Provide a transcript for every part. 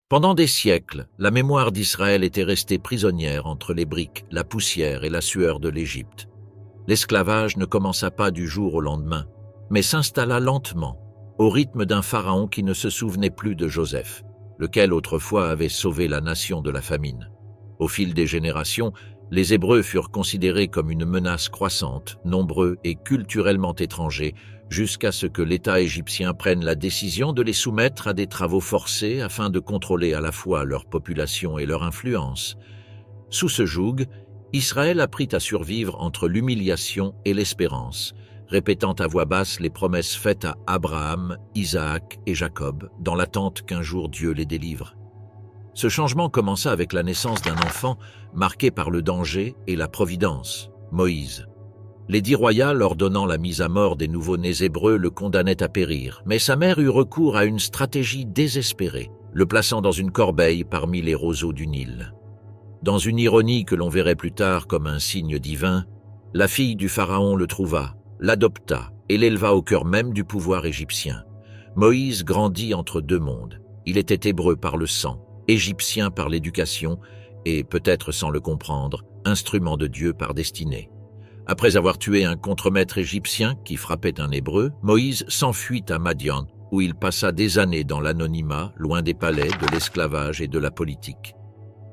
Pendant des siècles, la mémoire d'Israël était restée prisonnière entre les briques, la poussière et la sueur de l'Égypte. L'esclavage ne commença pas du jour au lendemain, mais s'installa lentement, au rythme d'un pharaon qui ne se souvenait plus de Joseph, lequel autrefois avait sauvé la nation de la famine. Au fil des générations, les Hébreux furent considérés comme une menace croissante, nombreux et culturellement étrangers, jusqu'à ce que l'État égyptien prenne la décision de les soumettre à des travaux forcés afin de contrôler à la fois leur population et leur influence. Sous ce joug, Israël apprit à survivre entre l'humiliation et l'espérance, répétant à voix basse les promesses faites à Abraham, Isaac et Jacob, dans l'attente qu'un jour Dieu les délivre. Ce changement commença avec la naissance d'un enfant marqué par le danger et la providence, Moïse. L'édit royal ordonnant la mise à mort des nouveau-nés hébreux le condamnait à périr, mais sa mère eut recours à une stratégie désespérée, le plaçant dans une corbeille parmi les roseaux du Nil. Dans une ironie que l'on verrait plus tard comme un signe divin, la fille du pharaon le trouva, l'adopta et l'éleva au cœur même du pouvoir égyptien. Moïse grandit entre deux mondes. Il était hébreu par le sang, égyptien par l'éducation et, peut-être sans le comprendre, instrument de Dieu par destinée. Après avoir tué un contremaître égyptien qui frappait un hébreu, Moïse s'enfuit à Madian, où il passa des années dans l'anonymat, loin des palais, de l'esclavage et de la politique.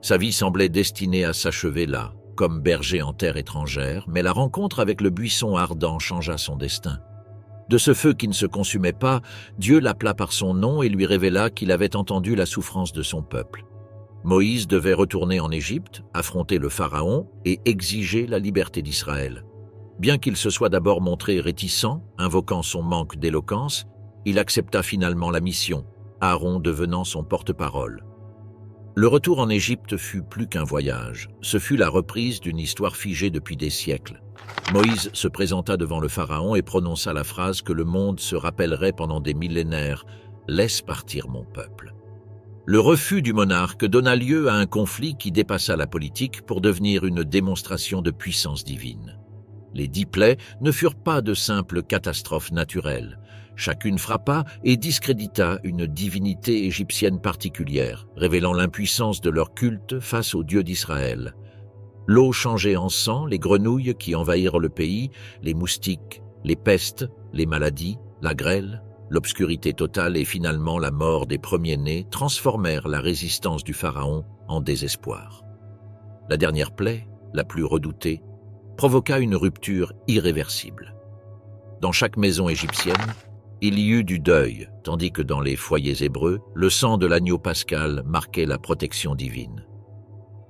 Sa vie semblait destinée à s'achever là, comme berger en terre étrangère, mais la rencontre avec le buisson ardent changea son destin. De ce feu qui ne se consumait pas, Dieu l'appela par son nom et lui révéla qu'il avait entendu la souffrance de son peuple. Moïse devait retourner en Égypte, affronter le pharaon et exiger la liberté d'Israël. Bien qu'il se soit d'abord montré réticent, invoquant son manque d'éloquence, il accepta finalement la mission, Aaron devenant son porte-parole. Le retour en Égypte fut plus qu'un voyage, ce fut la reprise d'une histoire figée depuis des siècles. Moïse se présenta devant le pharaon et prononça la phrase que le monde se rappellerait pendant des millénaires « Laisse partir mon peuple ». Le refus du monarque donna lieu à un conflit qui dépassa la politique pour devenir une démonstration de puissance divine. Les 10 plaies ne furent pas de simples catastrophes naturelles. Chacune frappa et discrédita une divinité égyptienne particulière, révélant l'impuissance de leur culte face au Dieu d'Israël. L'eau changeait en sang les grenouilles qui envahirent le pays, les moustiques, les pestes, les maladies, la grêle, l'obscurité totale et finalement la mort des premiers-nés transformèrent la résistance du pharaon en désespoir. La dernière plaie, la plus redoutée, provoqua une rupture irréversible. Dans chaque maison égyptienne, il y eut du deuil, tandis que dans les foyers hébreux, le sang de l'agneau pascal marquait la protection divine.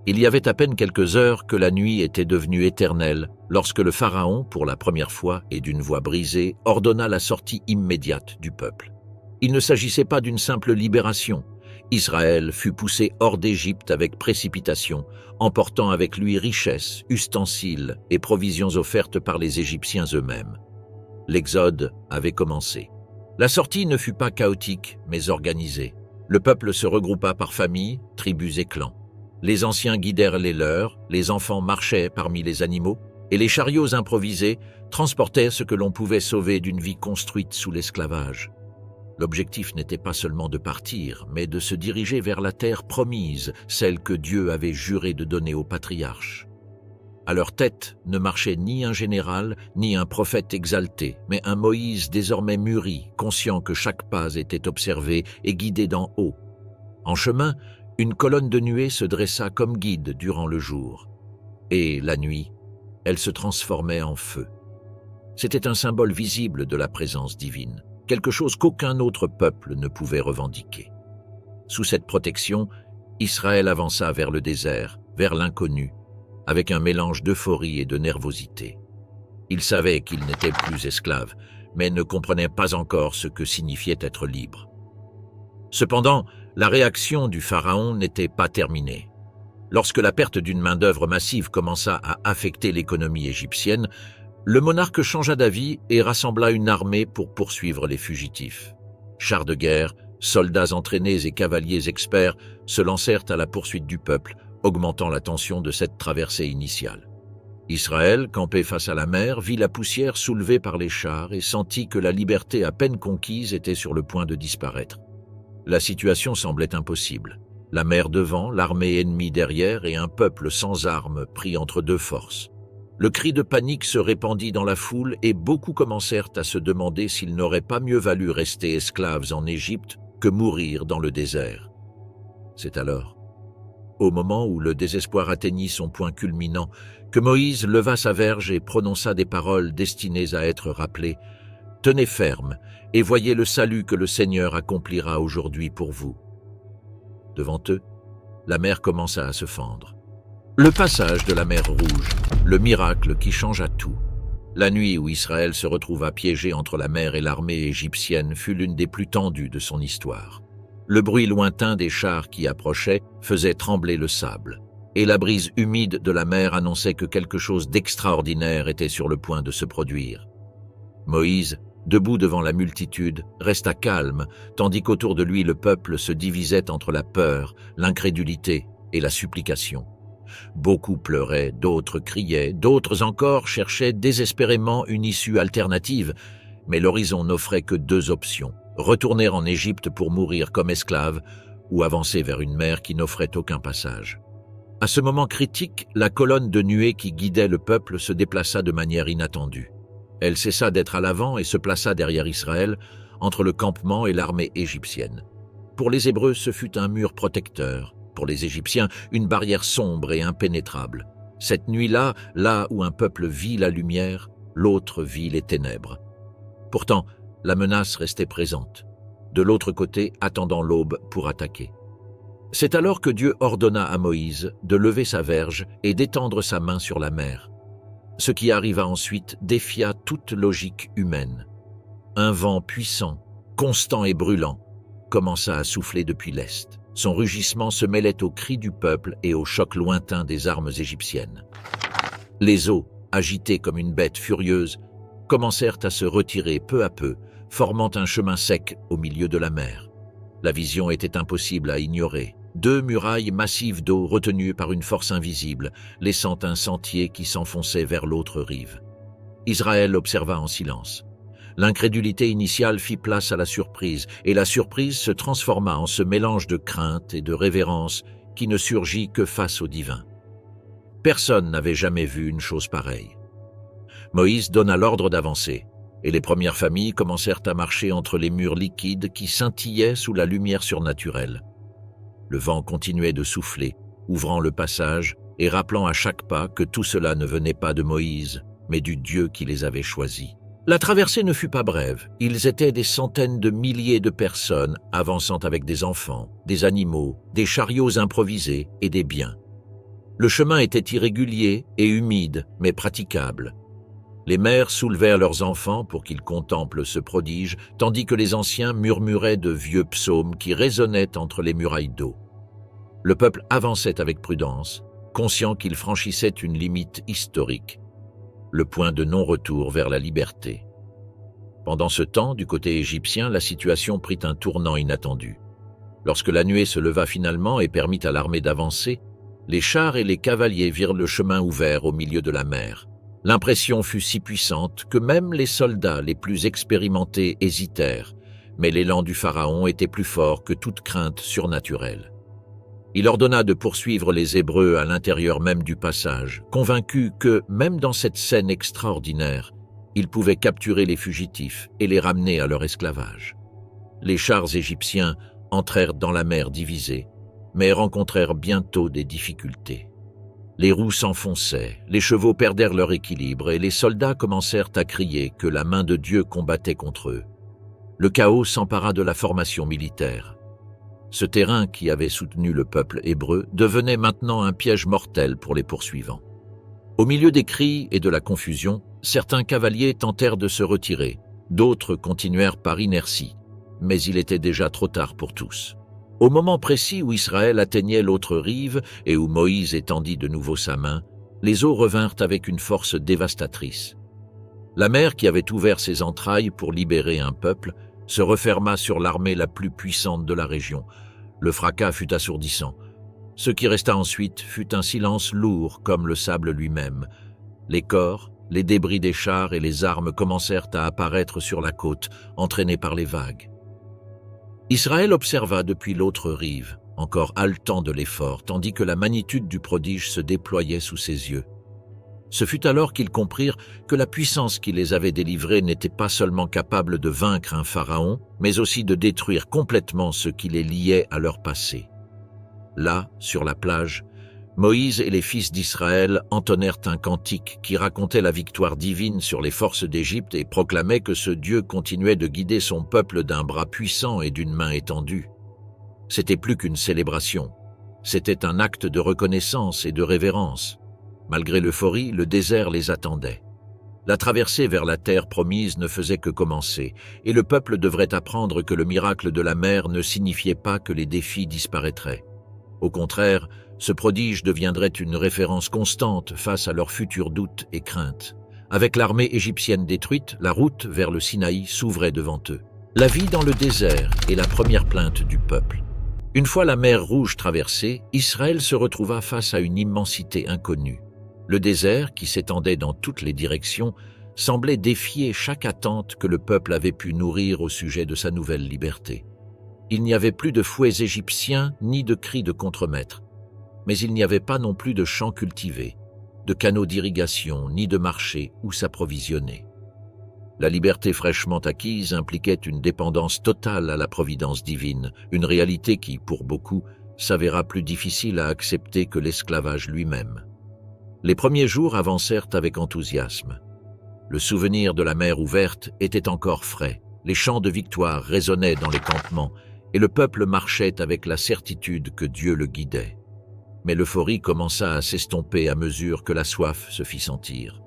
Il y avait à peine quelques heures que la nuit était devenue éternelle lorsque le pharaon, pour la première fois et d'une voix brisée, ordonna la sortie immédiate du peuple. Il ne s'agissait pas d'une simple libération. Israël fut poussé hors d'Égypte avec précipitation, emportant avec lui richesses, ustensiles et provisions offertes par les Égyptiens eux-mêmes. L'exode avait commencé. La sortie ne fut pas chaotique, mais organisée. Le peuple se regroupa par familles, tribus et clans. Les anciens guidèrent les leurs, les enfants marchaient parmi les animaux, et les chariots improvisés transportaient ce que l'on pouvait sauver d'une vie construite sous l'esclavage. L'objectif n'était pas seulement de partir, mais de se diriger vers la terre promise, celle que Dieu avait juré de donner aux patriarches. À leur tête ne marchait ni un général, ni un prophète exalté, mais un Moïse désormais mûri, conscient que chaque pas était observé et guidé d'en haut. En chemin, une colonne de nuée se dressa comme guide durant le jour. Et la nuit, elle se transformait en feu. C'était un symbole visible de la présence divine, quelque chose qu'aucun autre peuple ne pouvait revendiquer. Sous cette protection, Israël avança vers le désert, vers l'inconnu, avec un mélange d'euphorie et de nervosité. Il savait qu'il n'était plus esclave, mais ne comprenait pas encore ce que signifiait être libre. Cependant, la réaction du pharaon n'était pas terminée. Lorsque la perte d'une main-d'œuvre massive commença à affecter l'économie égyptienne, le monarque changea d'avis et rassembla une armée pour poursuivre les fugitifs. Chars de guerre, soldats entraînés et cavaliers experts se lancèrent à la poursuite du peuple, augmentant la tension de cette traversée initiale. Israël, campé face à la mer, vit la poussière soulevée par les chars et sentit que la liberté à peine conquise était sur le point de disparaître. La situation semblait impossible. La mer devant, l'armée ennemie derrière et un peuple sans armes pris entre deux forces. Le cri de panique se répandit dans la foule et beaucoup commencèrent à se demander s'il n'aurait pas mieux valu rester esclaves en Égypte que mourir dans le désert. C'est alors, au moment où le désespoir atteignit son point culminant, que Moïse leva sa verge et prononça des paroles destinées à être rappelées. « Tenez ferme et voyez le salut que le Seigneur accomplira aujourd'hui pour vous. » Devant eux, la mer commença à se fendre. Le passage de la mer Rouge, le miracle qui changea tout. La nuit où Israël se retrouva piégé entre la mer et l'armée égyptienne fut l'une des plus tendues de son histoire. Le bruit lointain des chars qui approchaient faisait trembler le sable, et la brise humide de la mer annonçait que quelque chose d'extraordinaire était sur le point de se produire. Moïse, debout devant la multitude, resta calme, tandis qu'autour de lui le peuple se divisait entre la peur, l'incrédulité et la supplication. Beaucoup pleuraient, d'autres criaient, d'autres encore cherchaient désespérément une issue alternative, mais l'horizon n'offrait que deux options: retourner en Égypte pour mourir comme esclave ou avancer vers une mer qui n'offrait aucun passage. À ce moment critique, la colonne de nuée qui guidait le peuple se déplaça de manière inattendue. Elle cessa d'être à l'avant et se plaça derrière Israël, entre le campement et l'armée égyptienne. Pour les Hébreux, ce fut un mur protecteur. Pour les Égyptiens, une barrière sombre et impénétrable. Cette nuit-là, là où un peuple vit la lumière, l'autre vit les ténèbres. Pourtant, la menace restait présente, de l'autre côté attendant l'aube pour attaquer. C'est alors que Dieu ordonna à Moïse de lever sa verge et d'étendre sa main sur la mer. Ce qui arriva ensuite défia toute logique humaine. Un vent puissant, constant et brûlant, commença à souffler depuis l'est. Son rugissement se mêlait aux cris du peuple et au choc lointain des armes égyptiennes. Les eaux, agitées comme une bête furieuse, commencèrent à se retirer peu à peu, formant un chemin sec au milieu de la mer. La vision était impossible à ignorer. Deux murailles massives d'eau retenues par une force invisible, laissant un sentier qui s'enfonçait vers l'autre rive. Israël observa en silence. L'incrédulité initiale fit place à la surprise, et la surprise se transforma en ce mélange de crainte et de révérence qui ne surgit que face au divin. Personne n'avait jamais vu une chose pareille. Moïse donna l'ordre d'avancer, et les premières familles commencèrent à marcher entre les murs liquides qui scintillaient sous la lumière surnaturelle. Le vent continuait de souffler, ouvrant le passage et rappelant à chaque pas que tout cela ne venait pas de Moïse, mais du Dieu qui les avait choisis. La traversée ne fut pas brève. Ils étaient des centaines de milliers de personnes avançant avec des enfants, des animaux, des chariots improvisés et des biens. Le chemin était irrégulier et humide, mais praticable. Les mères soulevèrent leurs enfants pour qu'ils contemplent ce prodige, tandis que les anciens murmuraient de vieux psaumes qui résonnaient entre les murailles d'eau. Le peuple avançait avec prudence, conscient qu'il franchissait une limite historique, le point de non-retour vers la liberté. Pendant ce temps, du côté égyptien, la situation prit un tournant inattendu. Lorsque la nuée se leva finalement et permit à l'armée d'avancer, les chars et les cavaliers virent le chemin ouvert au milieu de la mer. L'impression fut si puissante que même les soldats les plus expérimentés hésitèrent, mais l'élan du pharaon était plus fort que toute crainte surnaturelle. Il ordonna de poursuivre les Hébreux à l'intérieur même du passage, convaincu que, même dans cette scène extraordinaire, il pouvait capturer les fugitifs et les ramener à leur esclavage. Les chars égyptiens entrèrent dans la mer divisée, mais rencontrèrent bientôt des difficultés. Les roues s'enfonçaient, les chevaux perdèrent leur équilibre et les soldats commencèrent à crier que la main de Dieu combattait contre eux. Le chaos s'empara de la formation militaire. Ce terrain qui avait soutenu le peuple hébreu devenait maintenant un piège mortel pour les poursuivants. Au milieu des cris et de la confusion, certains cavaliers tentèrent de se retirer, d'autres continuèrent par inertie, mais il était déjà trop tard pour tous. Au moment précis où Israël atteignait l'autre rive et où Moïse étendit de nouveau sa main, les eaux revinrent avec une force dévastatrice. La mer qui avait ouvert ses entrailles pour libérer un peuple se referma sur l'armée la plus puissante de la région. Le fracas fut assourdissant. Ce qui resta ensuite fut un silence lourd comme le sable lui-même. Les corps, les débris des chars et les armes commencèrent à apparaître sur la côte, entraînés par les vagues. Israël observa depuis l'autre rive. encore haletant de l'effort, tandis que la magnitude du prodige se déployait sous ses yeux. Ce fut alors qu'ils comprirent que la puissance qui les avait délivrés n'était pas seulement capable de vaincre un pharaon, mais aussi de détruire complètement ce qui les liait à leur passé. Là, sur la plage, Moïse et les fils d'Israël entonnèrent un cantique qui racontait la victoire divine sur les forces d'Égypte et proclamait que ce Dieu continuait de guider son peuple d'un bras puissant et d'une main étendue. C'était plus qu'une célébration, c'était un acte de reconnaissance et de révérence. Malgré l'euphorie, le désert les attendait. La traversée vers la terre promise ne faisait que commencer, et le peuple devrait apprendre que le miracle de la mer ne signifiait pas que les défis disparaîtraient. Au contraire, ce prodige deviendrait une référence constante face à leurs futurs doutes et craintes. Avec l'armée égyptienne détruite, la route vers le Sinaï s'ouvrait devant eux. La vie dans le désert est la première plainte du peuple. Une fois la mer Rouge traversée, Israël se retrouva face à une immensité inconnue. Le désert, qui s'étendait dans toutes les directions, semblait défier chaque attente que le peuple avait pu nourrir au sujet de sa nouvelle liberté. Il n'y avait plus de fouets égyptiens ni de cris de contremaître, mais il n'y avait pas non plus de champs cultivés, de canaux d'irrigation ni de marchés où s'approvisionner. La liberté fraîchement acquise impliquait une dépendance totale à la providence divine, une réalité qui, pour beaucoup, s'avéra plus difficile à accepter que l'esclavage lui-même. Les premiers jours avancèrent avec enthousiasme. Le souvenir de la mer ouverte était encore frais, les chants de victoire résonnaient dans les campements et le peuple marchait avec la certitude que Dieu le guidait. Mais l'euphorie commença à s'estomper à mesure que la soif se fit sentir.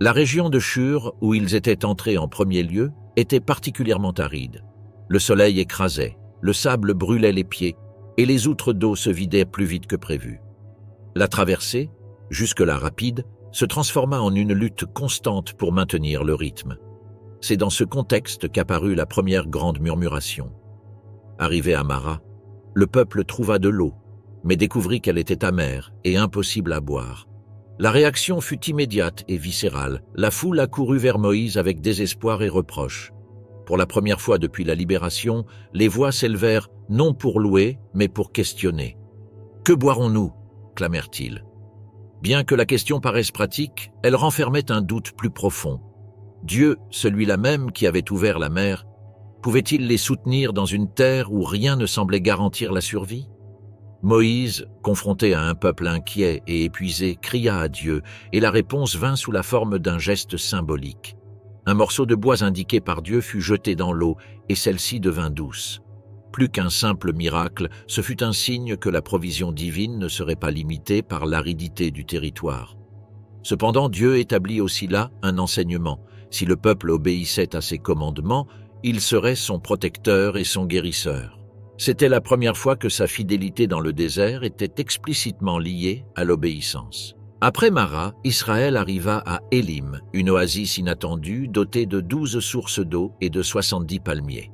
La région de Shur, où ils étaient entrés en premier lieu, était particulièrement aride. Le soleil écrasait, le sable brûlait les pieds et les outres d'eau se vidaient plus vite que prévu. La traversée, jusque-là rapide, se transforma en une lutte constante pour maintenir le rythme. C'est dans ce contexte qu'apparut la première grande murmuration. Arrivé à Mara, le peuple trouva de l'eau, mais découvrit qu'elle était amère et impossible à boire. La réaction fut immédiate et viscérale. La foule accourut vers Moïse avec désespoir et reproche. Pour la première fois depuis la libération, les voix s'élevèrent non pour louer, mais pour questionner. « Que boirons-nous » clamèrent-ils. Bien que la question paraisse pratique, elle renfermait un doute plus profond. Dieu, celui-là même qui avait ouvert la mer, pouvait-il les soutenir dans une terre où rien ne semblait garantir la survie ? Moïse, confronté à un peuple inquiet et épuisé, cria à Dieu, et la réponse vint sous la forme d'un geste symbolique. Un morceau de bois indiqué par Dieu fut jeté dans l'eau, et celle-ci devint douce. Plus qu'un simple miracle, ce fut un signe que la provision divine ne serait pas limitée par l'aridité du territoire. Cependant, Dieu établit aussi là un enseignement. Si le peuple obéissait à ses commandements, il serait son protecteur et son guérisseur. C'était la première fois que sa fidélité dans le désert était explicitement liée à l'obéissance. Après Mara, Israël arriva à Élim, une oasis inattendue dotée de 12 sources d'eau et de 70 palmiers.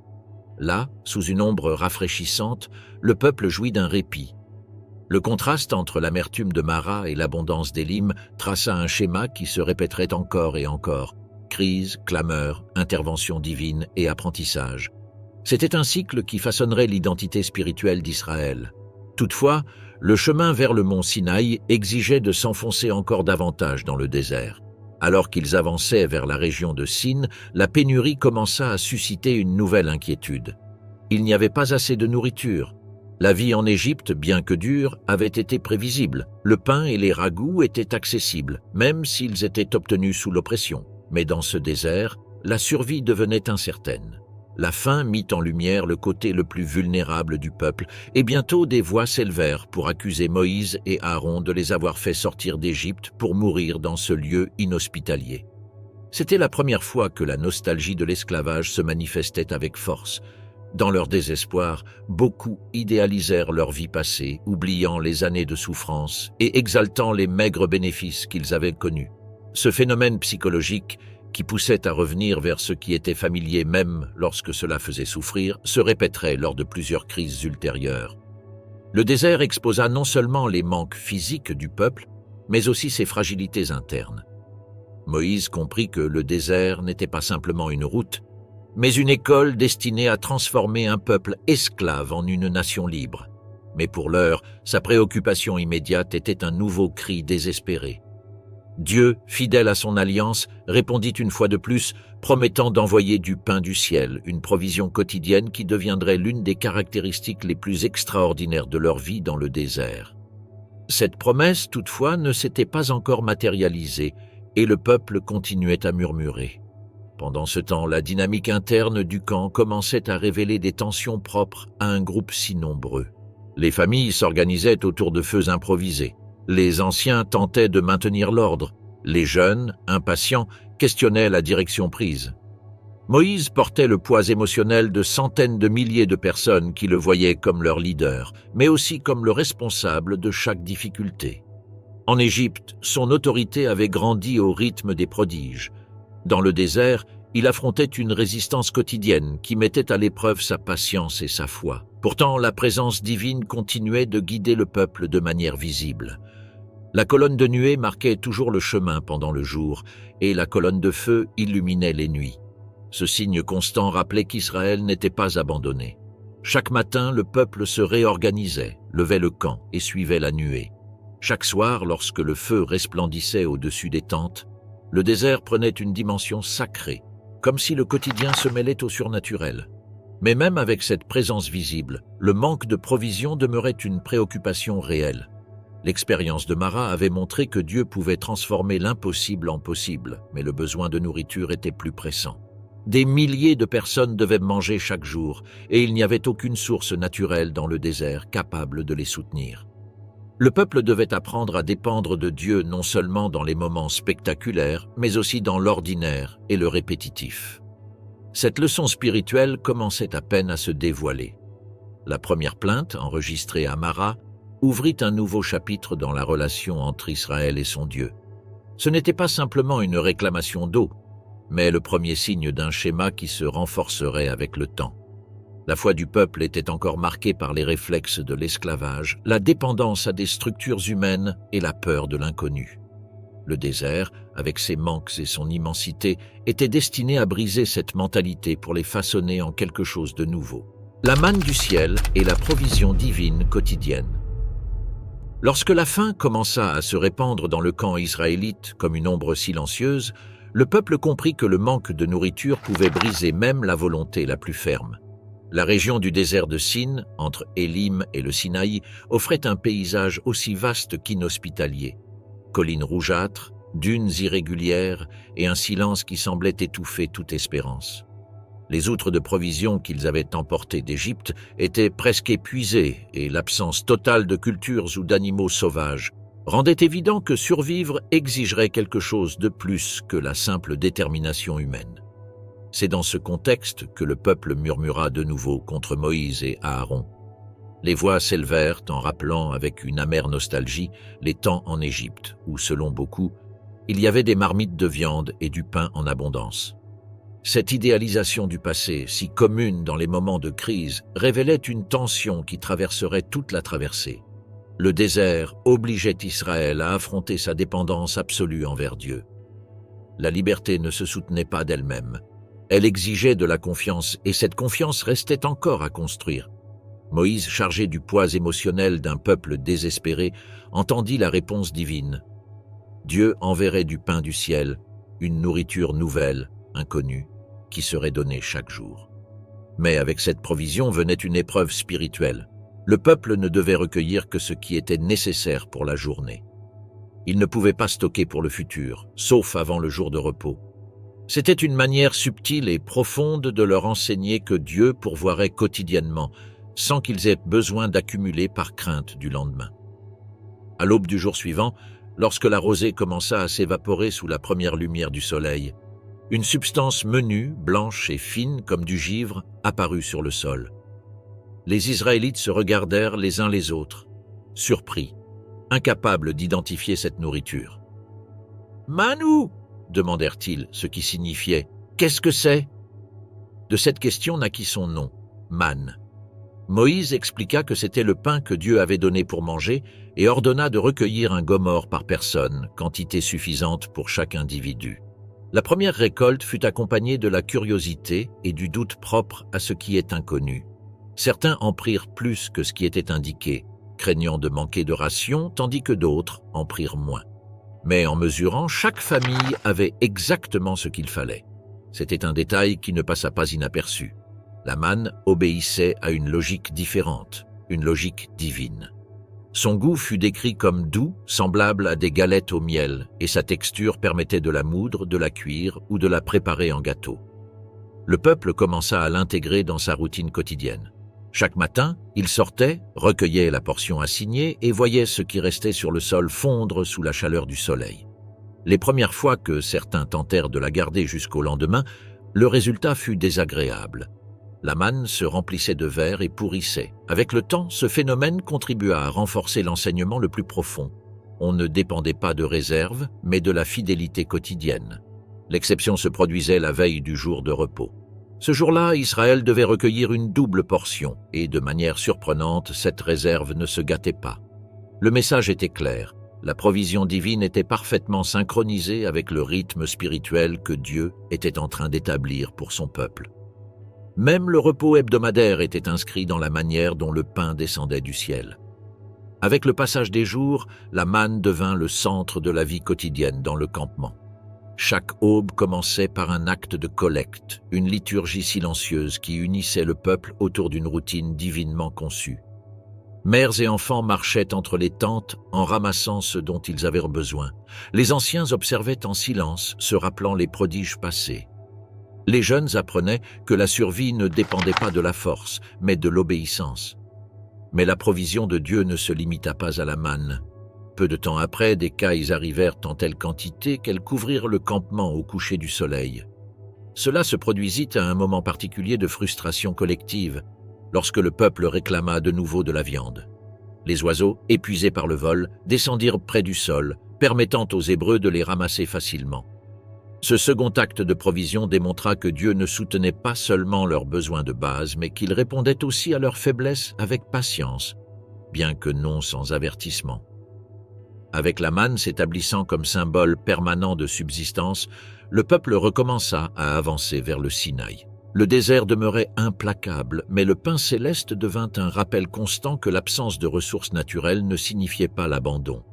Là, sous une ombre rafraîchissante, le peuple jouit d'un répit. Le contraste entre l'amertume de Mara et l'abondance d'Élim traça un schéma qui se répéterait encore et encore. Crise, clameur, intervention divine et apprentissage. C'était un cycle qui façonnerait l'identité spirituelle d'Israël. Toutefois, le chemin vers le mont Sinaï exigeait de s'enfoncer encore davantage dans le désert. Alors qu'ils avançaient vers la région de Sin, la pénurie commença à susciter une nouvelle inquiétude. Il n'y avait pas assez de nourriture. La vie en Égypte, bien que dure, avait été prévisible. Le pain et les ragoûts étaient accessibles, même s'ils étaient obtenus sous l'oppression. Mais dans ce désert, la survie devenait incertaine. La faim mit en lumière le côté le plus vulnérable du peuple, et bientôt des voix s'élevèrent pour accuser Moïse et Aaron de les avoir fait sortir d'Égypte pour mourir dans ce lieu inhospitalier. C'était la première fois que la nostalgie de l'esclavage se manifestait avec force. Dans leur désespoir, beaucoup idéalisèrent leur vie passée, oubliant les années de souffrance et exaltant les maigres bénéfices qu'ils avaient connus. Ce phénomène psychologique, qui poussait à revenir vers ce qui était familier même lorsque cela faisait souffrir, se répéterait lors de plusieurs crises ultérieures. Le désert exposa non seulement les manques physiques du peuple, mais aussi ses fragilités internes. Moïse comprit que le désert n'était pas simplement une route, mais une école destinée à transformer un peuple esclave en une nation libre. Mais pour l'heure, sa préoccupation immédiate était un nouveau cri désespéré. Dieu, fidèle à son alliance, répondit une fois de plus, promettant d'envoyer du pain du ciel, une provision quotidienne qui deviendrait l'une des caractéristiques les plus extraordinaires de leur vie dans le désert. Cette promesse, toutefois, ne s'était pas encore matérialisée, et le peuple continuait à murmurer. Pendant ce temps, la dynamique interne du camp commençait à révéler des tensions propres à un groupe si nombreux. Les familles s'organisaient autour de feux improvisés. Les anciens tentaient de maintenir l'ordre. Les jeunes, impatients, questionnaient la direction prise. Moïse portait le poids émotionnel de centaines de milliers de personnes qui le voyaient comme leur leader, mais aussi comme le responsable de chaque difficulté. En Égypte, son autorité avait grandi au rythme des prodiges. Dans le désert, il affrontait une résistance quotidienne qui mettait à l'épreuve sa patience et sa foi. Pourtant, la présence divine continuait de guider le peuple de manière visible. La colonne de nuée marquait toujours le chemin pendant le jour, et la colonne de feu illuminait les nuits. Ce signe constant rappelait qu'Israël n'était pas abandonné. Chaque matin, le peuple se réorganisait, levait le camp et suivait la nuée. Chaque soir, lorsque le feu resplendissait au-dessus des tentes, le désert prenait une dimension sacrée, comme si le quotidien se mêlait au surnaturel. Mais même avec cette présence visible, le manque de provisions demeurait une préoccupation réelle. L'expérience de Mara avait montré que Dieu pouvait transformer l'impossible en possible, mais le besoin de nourriture était plus pressant. Des milliers de personnes devaient manger chaque jour, et il n'y avait aucune source naturelle dans le désert capable de les soutenir. Le peuple devait apprendre à dépendre de Dieu non seulement dans les moments spectaculaires, mais aussi dans l'ordinaire et le répétitif. Cette leçon spirituelle commençait à peine à se dévoiler. La première plainte, enregistrée à Mara, ouvrit un nouveau chapitre dans la relation entre Israël et son Dieu. Ce n'était pas simplement une réclamation d'eau, mais le premier signe d'un schéma qui se renforcerait avec le temps. La foi du peuple était encore marquée par les réflexes de l'esclavage, la dépendance à des structures humaines et la peur de l'inconnu. Le désert, avec ses manques et son immensité, était destiné à briser cette mentalité pour les façonner en quelque chose de nouveau. La manne du ciel et la provision divine quotidienne. Lorsque la faim commença à se répandre dans le camp israélite comme une ombre silencieuse, le peuple comprit que le manque de nourriture pouvait briser même la volonté la plus ferme. La région du désert de Sin, entre Élim et le Sinaï, offrait un paysage aussi vaste qu'inhospitalier. Collines rougeâtres, dunes irrégulières et un silence qui semblait étouffer toute espérance. Les outres de provisions qu'ils avaient emportées d'Égypte étaient presque épuisées et l'absence totale de cultures ou d'animaux sauvages rendait évident que survivre exigerait quelque chose de plus que la simple détermination humaine. C'est dans ce contexte que le peuple murmura de nouveau contre Moïse et Aaron. Les voix s'élevèrent en rappelant avec une amère nostalgie les temps en Égypte, où, selon beaucoup, il y avait des marmites de viande et du pain en abondance. Cette idéalisation du passé, si commune dans les moments de crise, révélait une tension qui traverserait toute la traversée. Le désert obligeait Israël à affronter sa dépendance absolue envers Dieu. La liberté ne se soutenait pas d'elle-même. Elle exigeait de la confiance, et cette confiance restait encore à construire. Moïse, chargé du poids émotionnel d'un peuple désespéré, entendit la réponse divine. Dieu enverrait du pain du ciel, une nourriture nouvelle, inconnue, qui serait donnée chaque jour. Mais avec cette provision venait une épreuve spirituelle. Le peuple ne devait recueillir que ce qui était nécessaire pour la journée. Il ne pouvait pas stocker pour le futur, sauf avant le jour de repos. C'était une manière subtile et profonde de leur enseigner que Dieu pourvoirait quotidiennement, sans qu'ils aient besoin d'accumuler par crainte du lendemain. À l'aube du jour suivant, lorsque la rosée commença à s'évaporer sous la première lumière du soleil, une substance menue, blanche et fine comme du givre, apparut sur le sol. Les Israélites se regardèrent les uns les autres, surpris, incapables d'identifier cette nourriture. « Manou !» demandèrent-ils, ce qui signifiait « Qu'est-ce que c'est ?» De cette question naquit son nom, manne. Moïse expliqua que c'était le pain que Dieu avait donné pour manger et ordonna de recueillir un gomor par personne, quantité suffisante pour chaque individu. La première récolte fut accompagnée de la curiosité et du doute propre à ce qui est inconnu. Certains en prirent plus que ce qui était indiqué, craignant de manquer de rations, tandis que d'autres en prirent moins. Mais en mesurant, chaque famille avait exactement ce qu'il fallait. C'était un détail qui ne passa pas inaperçu. La manne obéissait à une logique différente, une logique divine. Son goût fut décrit comme doux, semblable à des galettes au miel, et sa texture permettait de la moudre, de la cuire ou de la préparer en gâteau. Le peuple commença à l'intégrer dans sa routine quotidienne. Chaque matin, il sortait, recueillait la portion assignée et voyait ce qui restait sur le sol fondre sous la chaleur du soleil. Les premières fois que certains tentèrent de la garder jusqu'au lendemain, le résultat fut désagréable. La manne se remplissait de verre et pourrissait. Avec le temps, ce phénomène contribua à renforcer l'enseignement le plus profond. On ne dépendait pas de réserve, mais de la fidélité quotidienne. L'exception se produisait la veille du jour de repos. Ce jour-là, Israël devait recueillir une double portion, et de manière surprenante, cette réserve ne se gâtait pas. Le message était clair. La provision divine était parfaitement synchronisée avec le rythme spirituel que Dieu était en train d'établir pour son peuple. Même le repos hebdomadaire était inscrit dans la manière dont le pain descendait du ciel. Avec le passage des jours, la manne devint le centre de la vie quotidienne dans le campement. Chaque aube commençait par un acte de collecte, une liturgie silencieuse qui unissait le peuple autour d'une routine divinement conçue. Mères et enfants marchaient entre les tentes en ramassant ce dont ils avaient besoin. Les anciens observaient en silence, se rappelant les prodiges passés. Les jeunes apprenaient que la survie ne dépendait pas de la force, mais de l'obéissance. Mais la provision de Dieu ne se limita pas à la manne. Peu de temps après, des cailles arrivèrent en telle quantité qu'elles couvrirent le campement au coucher du soleil. Cela se produisit à un moment particulier de frustration collective, lorsque le peuple réclama de nouveau de la viande. Les oiseaux, épuisés par le vol, descendirent près du sol, permettant aux Hébreux de les ramasser facilement. Ce second acte de provision démontra que Dieu ne soutenait pas seulement leurs besoins de base, mais qu'il répondait aussi à leurs faiblesses avec patience, bien que non sans avertissement. Avec la manne s'établissant comme symbole permanent de subsistance, le peuple recommença à avancer vers le Sinaï. Le désert demeurait implacable, mais le pain céleste devint un rappel constant que l'absence de ressources naturelles ne signifiait pas l'abandon.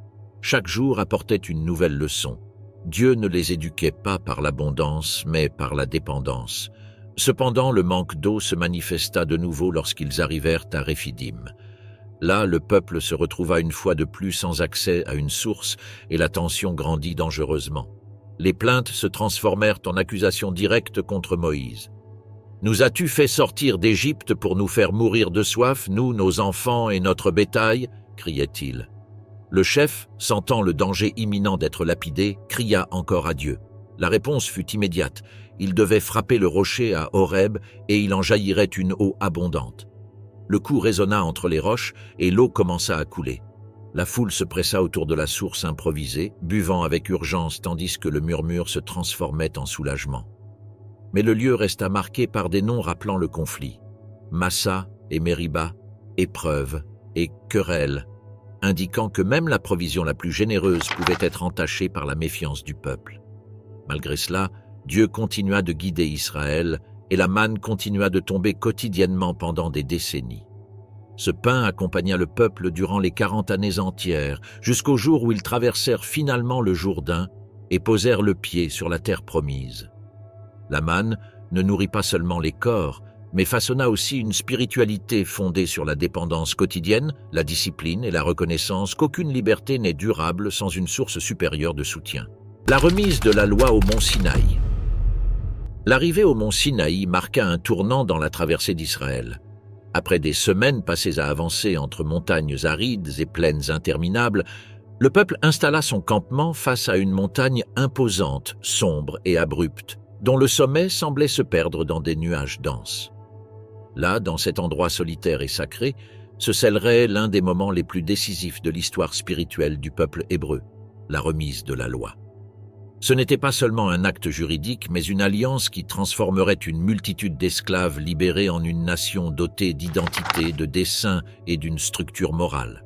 Chaque jour apportait une nouvelle leçon. Dieu ne les éduquait pas par l'abondance, mais par la dépendance. Cependant, le manque d'eau se manifesta de nouveau lorsqu'ils arrivèrent à Réphidim. Là, le peuple se retrouva une fois de plus sans accès à une source et la tension grandit dangereusement. Les plaintes se transformèrent en accusations directes contre Moïse. « Nous as-tu fait sortir d'Égypte pour nous faire mourir de soif, nous, nos enfants et notre bétail ?» criait-il. Le chef, sentant le danger imminent d'être lapidé, cria encore à Dieu. La réponse fut immédiate. Il devait frapper le rocher à Horeb et il en jaillirait une eau abondante. Le coup résonna entre les roches et l'eau commença à couler. La foule se pressa autour de la source improvisée, buvant avec urgence tandis que le murmure se transformait en soulagement. Mais le lieu resta marqué par des noms rappelant le conflit. Massa et Mériba, épreuve et querelle, indiquant que même la provision la plus généreuse pouvait être entachée par la méfiance du peuple. Malgré cela, Dieu continua de guider Israël et la manne continua de tomber quotidiennement pendant des décennies. Ce pain accompagna le peuple durant les 40 années entières, jusqu'au jour où ils traversèrent finalement le Jourdain et posèrent le pied sur la terre promise. La manne ne nourrit pas seulement les corps, mais façonna aussi une spiritualité fondée sur la dépendance quotidienne, la discipline et la reconnaissance qu'aucune liberté n'est durable sans une source supérieure de soutien. La remise de la loi au mont Sinaï. L'arrivée au mont Sinaï marqua un tournant dans la traversée d'Israël. Après des semaines passées à avancer entre montagnes arides et plaines interminables, le peuple installa son campement face à une montagne imposante, sombre et abrupte, dont le sommet semblait se perdre dans des nuages denses. Là, dans cet endroit solitaire et sacré, se scellerait l'un des moments les plus décisifs de l'histoire spirituelle du peuple hébreu, la remise de la loi. Ce n'était pas seulement un acte juridique, mais une alliance qui transformerait une multitude d'esclaves libérés en une nation dotée d'identité, de dessein et d'une structure morale.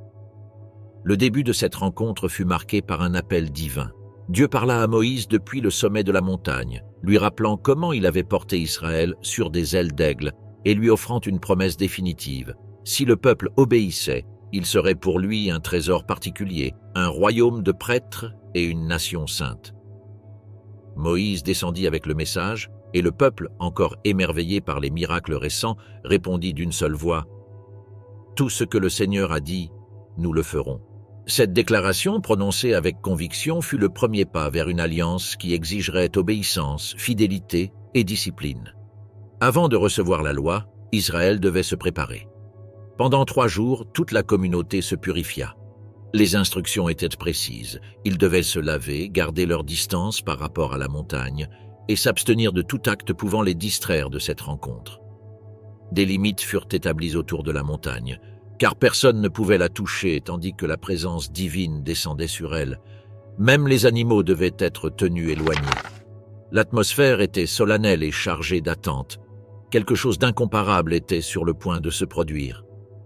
Le début de cette rencontre fut marqué par un appel divin. Dieu parla à Moïse depuis le sommet de la montagne, lui rappelant comment il avait porté Israël sur des ailes d'aigle et lui offrant une promesse définitive. Si le peuple obéissait, Il serait pour lui un trésor particulier, un royaume de prêtres et une nation sainte. Moïse descendit avec le message, et le peuple, encore émerveillé par les miracles récents, répondit d'une seule voix « Tout ce que le Seigneur a dit, nous le ferons ». Cette déclaration, prononcée avec conviction, fut le premier pas vers une alliance qui exigerait obéissance, fidélité et discipline. Avant de recevoir la loi, Israël devait se préparer. Pendant 3 jours, toute la communauté se purifia. Les instructions étaient précises. Ils devaient se laver, garder leur distance par rapport à la montagne et s'abstenir de tout acte pouvant les distraire de cette rencontre. Des limites furent établies autour de la montagne, car personne ne pouvait la toucher tandis que la présence divine descendait sur elle. Même les animaux devaient être tenus éloignés. L'atmosphère était solennelle et chargée d'attente. Quelque chose d'incomparable était sur le point de se produire.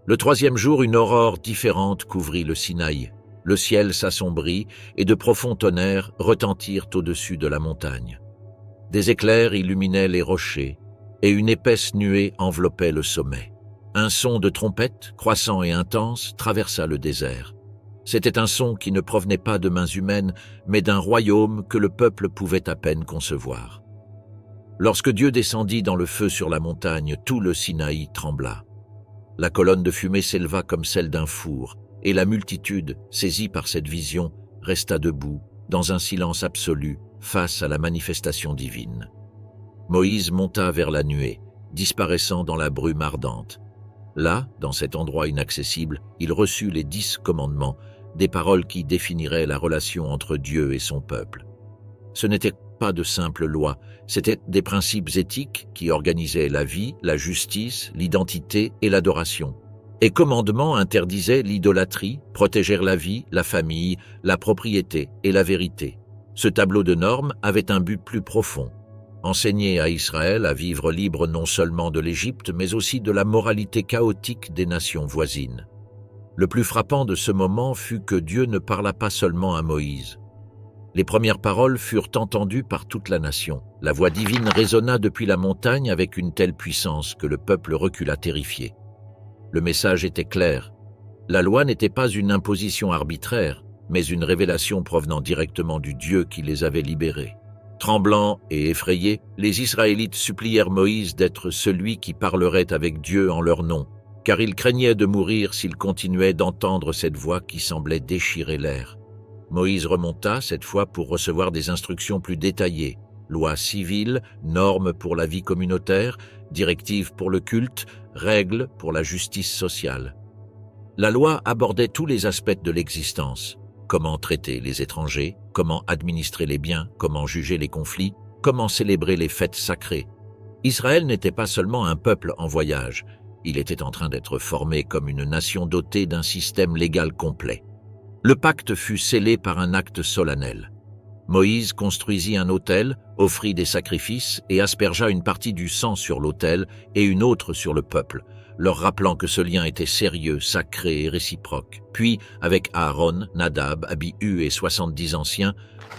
Le 3e jour, une aurore différente couvrit le Sinaï. Le ciel s'assombrit et de profonds tonnerres retentirent au-dessus de la montagne. Des éclairs illuminaient les rochers et une épaisse nuée enveloppait le sommet. Un son de trompette, croissant et intense, traversa le désert. C'était un son qui ne provenait pas de mains humaines, mais d'un royaume que le peuple pouvait à peine concevoir. Lorsque Dieu descendit dans le feu sur la montagne, tout le Sinaï trembla. La colonne de fumée s'éleva comme celle d'un four, et la multitude, saisie par cette vision, resta debout, dans un silence absolu, face à la manifestation divine. Moïse monta vers la nuée, disparaissant dans la brume ardente. Là, dans cet endroit inaccessible, il reçut les 10 commandements, des paroles qui définiraient la relation entre Dieu et son peuple. Ce n'étaient pas de simples lois, c'étaient des principes éthiques qui organisaient la vie, la justice, l'identité et l'adoration. Et commandements interdisaient l'idolâtrie, protégèrent la vie, la famille, la propriété et la vérité. Ce tableau de normes avait un but plus profond. Enseigner à Israël à vivre libre non seulement de l'Égypte, mais aussi de la moralité chaotique des nations voisines. Le plus frappant de ce moment fut que Dieu ne parla pas seulement à Moïse. Les premières paroles furent entendues par toute la nation. La voix divine résonna depuis la montagne avec une telle puissance que le peuple recula terrifié. Le message était clair. La loi n'était pas une imposition arbitraire, mais une révélation provenant directement du Dieu qui les avait libérés. Tremblants et effrayés, les Israélites supplièrent Moïse d'être celui qui parlerait avec Dieu en leur nom, car ils craignaient de mourir s'ils continuaient d'entendre cette voix qui semblait déchirer l'air. Moïse remonta, cette fois pour recevoir des instructions plus détaillées, lois civiles, normes pour la vie communautaire, directives pour le culte, règles pour la justice sociale. La loi abordait tous les aspects de l'existence. Comment traiter les étrangers, comment administrer les biens, comment juger les conflits, comment célébrer les fêtes sacrées. Israël n'était pas seulement un peuple en voyage, il était en train d'être formé comme une nation dotée d'un système légal complet. Le pacte fut scellé par un acte solennel. Moïse construisit un autel, offrit des sacrifices et aspergea une partie du sang sur l'autel et une autre sur le peuple, leur rappelant que ce lien était sérieux, sacré et réciproque. Puis, avec Aaron, Nadab, Abihu et 70 anciens,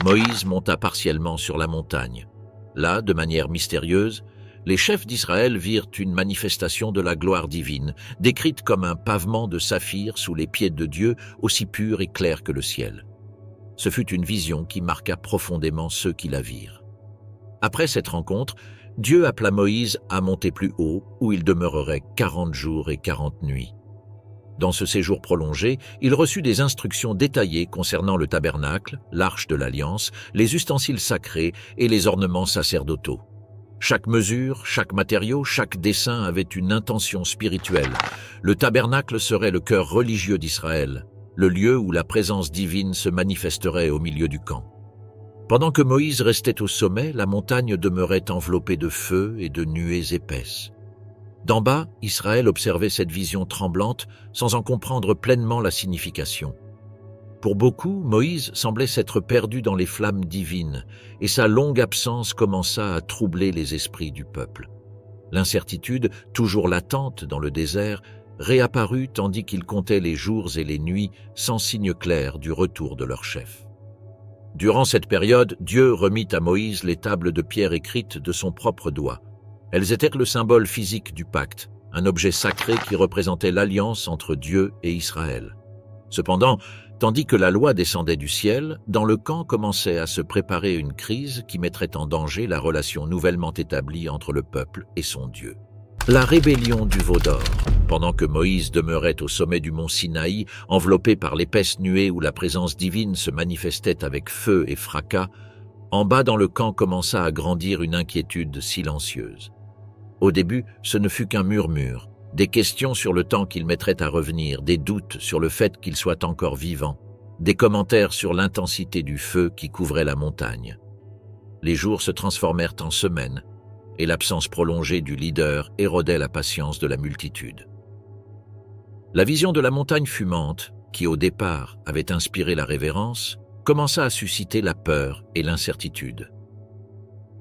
Moïse monta partiellement sur la montagne. Là, de manière mystérieuse, les chefs d'Israël virent une manifestation de la gloire divine, décrite comme un pavement de saphir sous les pieds de Dieu, aussi pur et clair que le ciel. Ce fut une vision qui marqua profondément ceux qui la virent. Après cette rencontre, Dieu appela Moïse à monter plus haut, où il demeurerait 40 jours et 40 nuits. Dans ce séjour prolongé, il reçut des instructions détaillées concernant le tabernacle, l'arche de l'Alliance, les ustensiles sacrés et les ornements sacerdotaux. Chaque mesure, chaque matériau, chaque dessin avait une intention spirituelle. Le tabernacle serait le cœur religieux d'Israël, le lieu où la présence divine se manifesterait au milieu du camp. Pendant que Moïse restait au sommet, la montagne demeurait enveloppée de feu et de nuées épaisses. D'en bas, Israël observait cette vision tremblante sans en comprendre pleinement la signification. Pour beaucoup, Moïse semblait s'être perdu dans les flammes divines, et sa longue absence commença à troubler les esprits du peuple. L'incertitude, toujours latente dans le désert, réapparut tandis qu'ils comptaient les jours et les nuits sans signe clair du retour de leur chef. Durant cette période, Dieu remit à Moïse les tables de pierre écrites de son propre doigt. Elles étaient le symbole physique du pacte. un objet sacré qui représentait l'alliance entre Dieu et Israël. Cependant, tandis que la loi descendait du ciel, dans le camp commençait à se préparer une crise qui mettrait en danger la relation nouvellement établie entre le peuple et son Dieu. La rébellion du veau d'or. Pendant que Moïse demeurait au sommet du mont Sinaï, enveloppé par l'épaisse nuée où la présence divine se manifestait avec feu et fracas, en bas dans le camp commença à grandir une inquiétude silencieuse. Au début, ce ne fut qu'un murmure, des questions sur le temps qu'il mettrait à revenir, des doutes sur le fait qu'il soit encore vivant, des commentaires sur l'intensité du feu qui couvrait la montagne. Les jours se transformèrent en semaines, et l'absence prolongée du leader érodait la patience de la multitude. La vision de la montagne fumante, qui au départ avait inspiré la révérence, commença à susciter la peur et l'incertitude.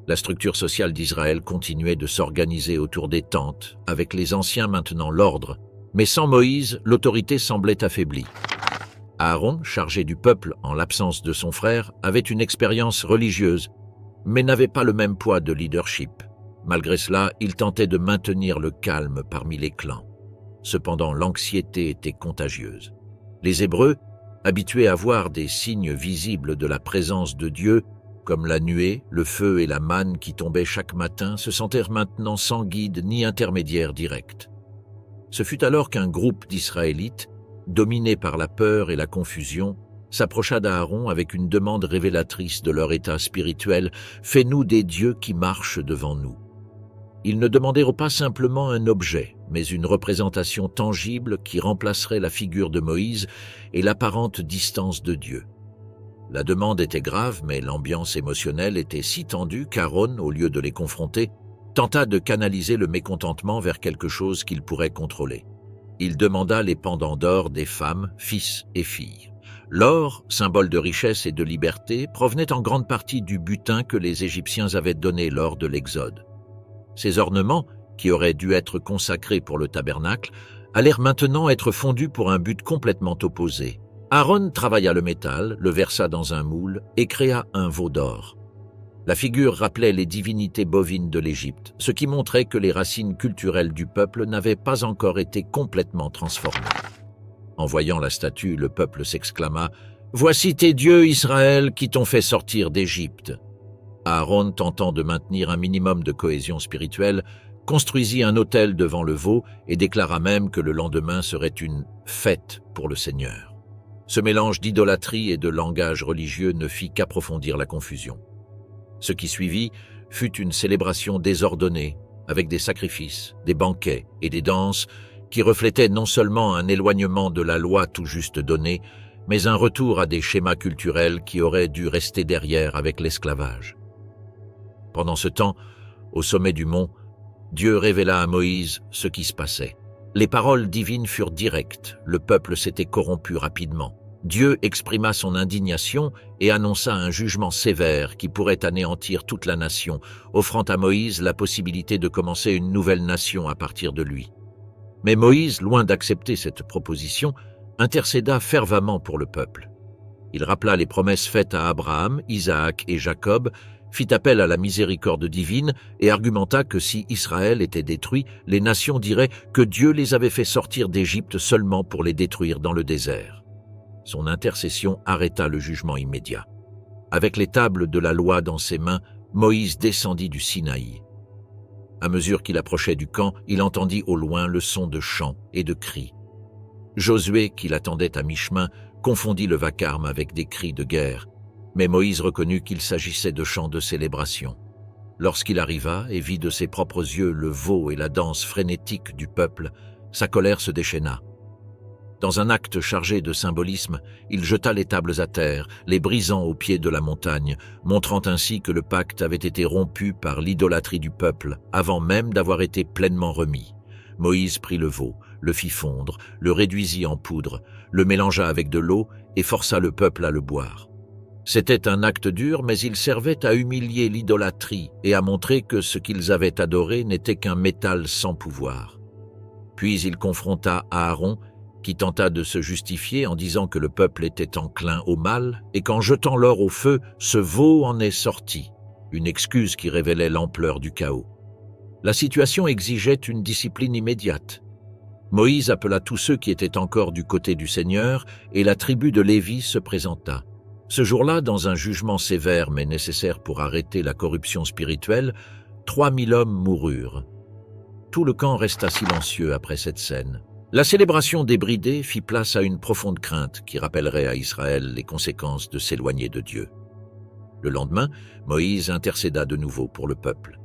La structure sociale d'Israël continuait de s'organiser autour des tentes, avec les anciens maintenant l'ordre, mais sans Moïse, l'autorité semblait affaiblie. Aaron, chargé du peuple en l'absence de son frère, avait une expérience religieuse, mais n'avait pas le même poids de leadership. Malgré cela, il tentait de maintenir le calme parmi les clans. Cependant, l'anxiété était contagieuse. Les Hébreux, habitués à voir des signes visibles de la présence de Dieu, comme la nuée, le feu et la manne qui tombaient chaque matin, se sentèrent maintenant sans guide ni intermédiaire direct. Ce fut alors qu'un groupe d'Israélites, dominé par la peur et la confusion, s'approcha d'Aaron avec une demande révélatrice de leur état spirituel « Fais-nous des dieux qui marchent devant nous ». Ils ne demandèrent pas simplement un objet, mais une représentation tangible qui remplacerait la figure de Moïse et l'apparente distance de Dieu. La demande était grave, mais l'ambiance émotionnelle était si tendue qu'Aaron, au lieu de les confronter, tenta de canaliser le mécontentement vers quelque chose qu'il pourrait contrôler. Il demanda les pendants d'or des femmes, fils et filles. L'or, symbole de richesse et de liberté, provenait en grande partie du butin que les Égyptiens avaient donné lors de l'Exode. Ces ornements, qui auraient dû être consacrés pour le tabernacle, allèrent maintenant être fondus pour un but complètement opposé. Aaron travailla le métal, le versa dans un moule et créa un veau d'or. La figure rappelait les divinités bovines de l'Égypte, ce qui montrait que les racines culturelles du peuple n'avaient pas encore été complètement transformées. En voyant la statue, le peuple s'exclama « Voici tes dieux, Israël, qui t'ont fait sortir d'Égypte ». Aaron, tentant de maintenir un minimum de cohésion spirituelle, construisit un autel devant le veau et déclara même que le lendemain serait une fête pour le Seigneur. Ce mélange d'idolâtrie et de langage religieux ne fit qu'approfondir la confusion. Ce qui suivit fut une célébration désordonnée, avec des sacrifices, des banquets et des danses qui reflétaient non seulement un éloignement de la loi tout juste donnée, mais un retour à des schémas culturels qui auraient dû rester derrière avec l'esclavage. Pendant ce temps, au sommet du mont, Dieu révéla à Moïse ce qui se passait. Les paroles divines furent directes, le peuple s'était corrompu rapidement. Dieu exprima son indignation et annonça un jugement sévère qui pourrait anéantir toute la nation, offrant à Moïse la possibilité de commencer une nouvelle nation à partir de lui. Mais Moïse, loin d'accepter cette proposition, intercéda fervemment pour le peuple. Il rappela les promesses faites à Abraham, Isaac et Jacob, fit appel à la miséricorde divine et argumenta que si Israël était détruit, les nations diraient que Dieu les avait fait sortir d'Égypte seulement pour les détruire dans le désert. Son intercession arrêta le jugement immédiat. Avec les tables de la loi dans ses mains, Moïse descendit du Sinaï. À mesure qu'il approchait du camp, il entendit au loin le son de chants et de cris. Josué, qui l'attendait à mi-chemin, confondit le vacarme avec des cris de guerre. Mais Moïse reconnut qu'il s'agissait de chants de célébration. Lorsqu'il arriva et vit de ses propres yeux le veau et la danse frénétique du peuple, sa colère se déchaîna. Dans un acte chargé de symbolisme, il jeta les tables à terre, les brisant au pied de la montagne, montrant ainsi que le pacte avait été rompu par l'idolâtrie du peuple, avant même d'avoir été pleinement remis. Moïse prit le veau, le fit fondre, le réduisit en poudre, le mélangea avec de l'eau et força le peuple à le boire. C'était un acte dur, mais il servait à humilier l'idolâtrie et à montrer que ce qu'ils avaient adoré n'était qu'un métal sans pouvoir. Puis il confronta Aaron, qui tenta de se justifier en disant que le peuple était enclin au mal et qu'en jetant l'or au feu, ce veau en est sorti, une excuse qui révélait l'ampleur du chaos. La situation exigeait une discipline immédiate. Moïse appela tous ceux qui étaient encore du côté du Seigneur, et la tribu de Lévi se présenta. Ce jour-là, dans un jugement sévère mais nécessaire pour arrêter la corruption spirituelle, 3000 hommes moururent. Tout le camp resta silencieux après cette scène. La célébration débridée fit place à une profonde crainte qui rappellerait à Israël les conséquences de s'éloigner de Dieu. Le lendemain, Moïse intercéda de nouveau pour le peuple.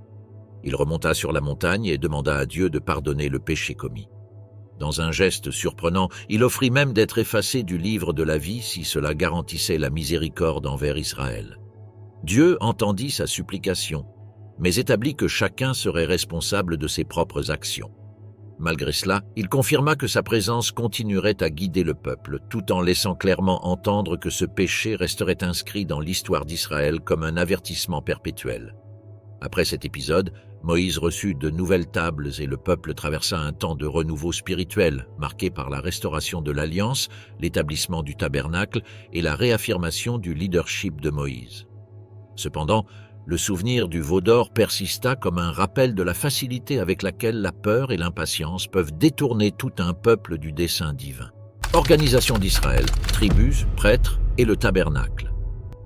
Il remonta sur la montagne et demanda à Dieu de pardonner le péché commis. Dans un geste surprenant, il offrit même d'être effacé du livre de la vie si cela garantissait la miséricorde envers Israël. Dieu entendit sa supplication, mais établit que chacun serait responsable de ses propres actions. Malgré cela, il confirma que sa présence continuerait à guider le peuple, tout en laissant clairement entendre que ce péché resterait inscrit dans l'histoire d'Israël comme un avertissement perpétuel. Après cet épisode, Moïse reçut de nouvelles tables et le peuple traversa un temps de renouveau spirituel, marqué par la restauration de l'Alliance, l'établissement du tabernacle et la réaffirmation du leadership de Moïse. Cependant, le souvenir du veau d'or persista comme un rappel de la facilité avec laquelle la peur et l'impatience peuvent détourner tout un peuple du dessein divin. Organisation d'Israël, tribus, prêtres et le tabernacle.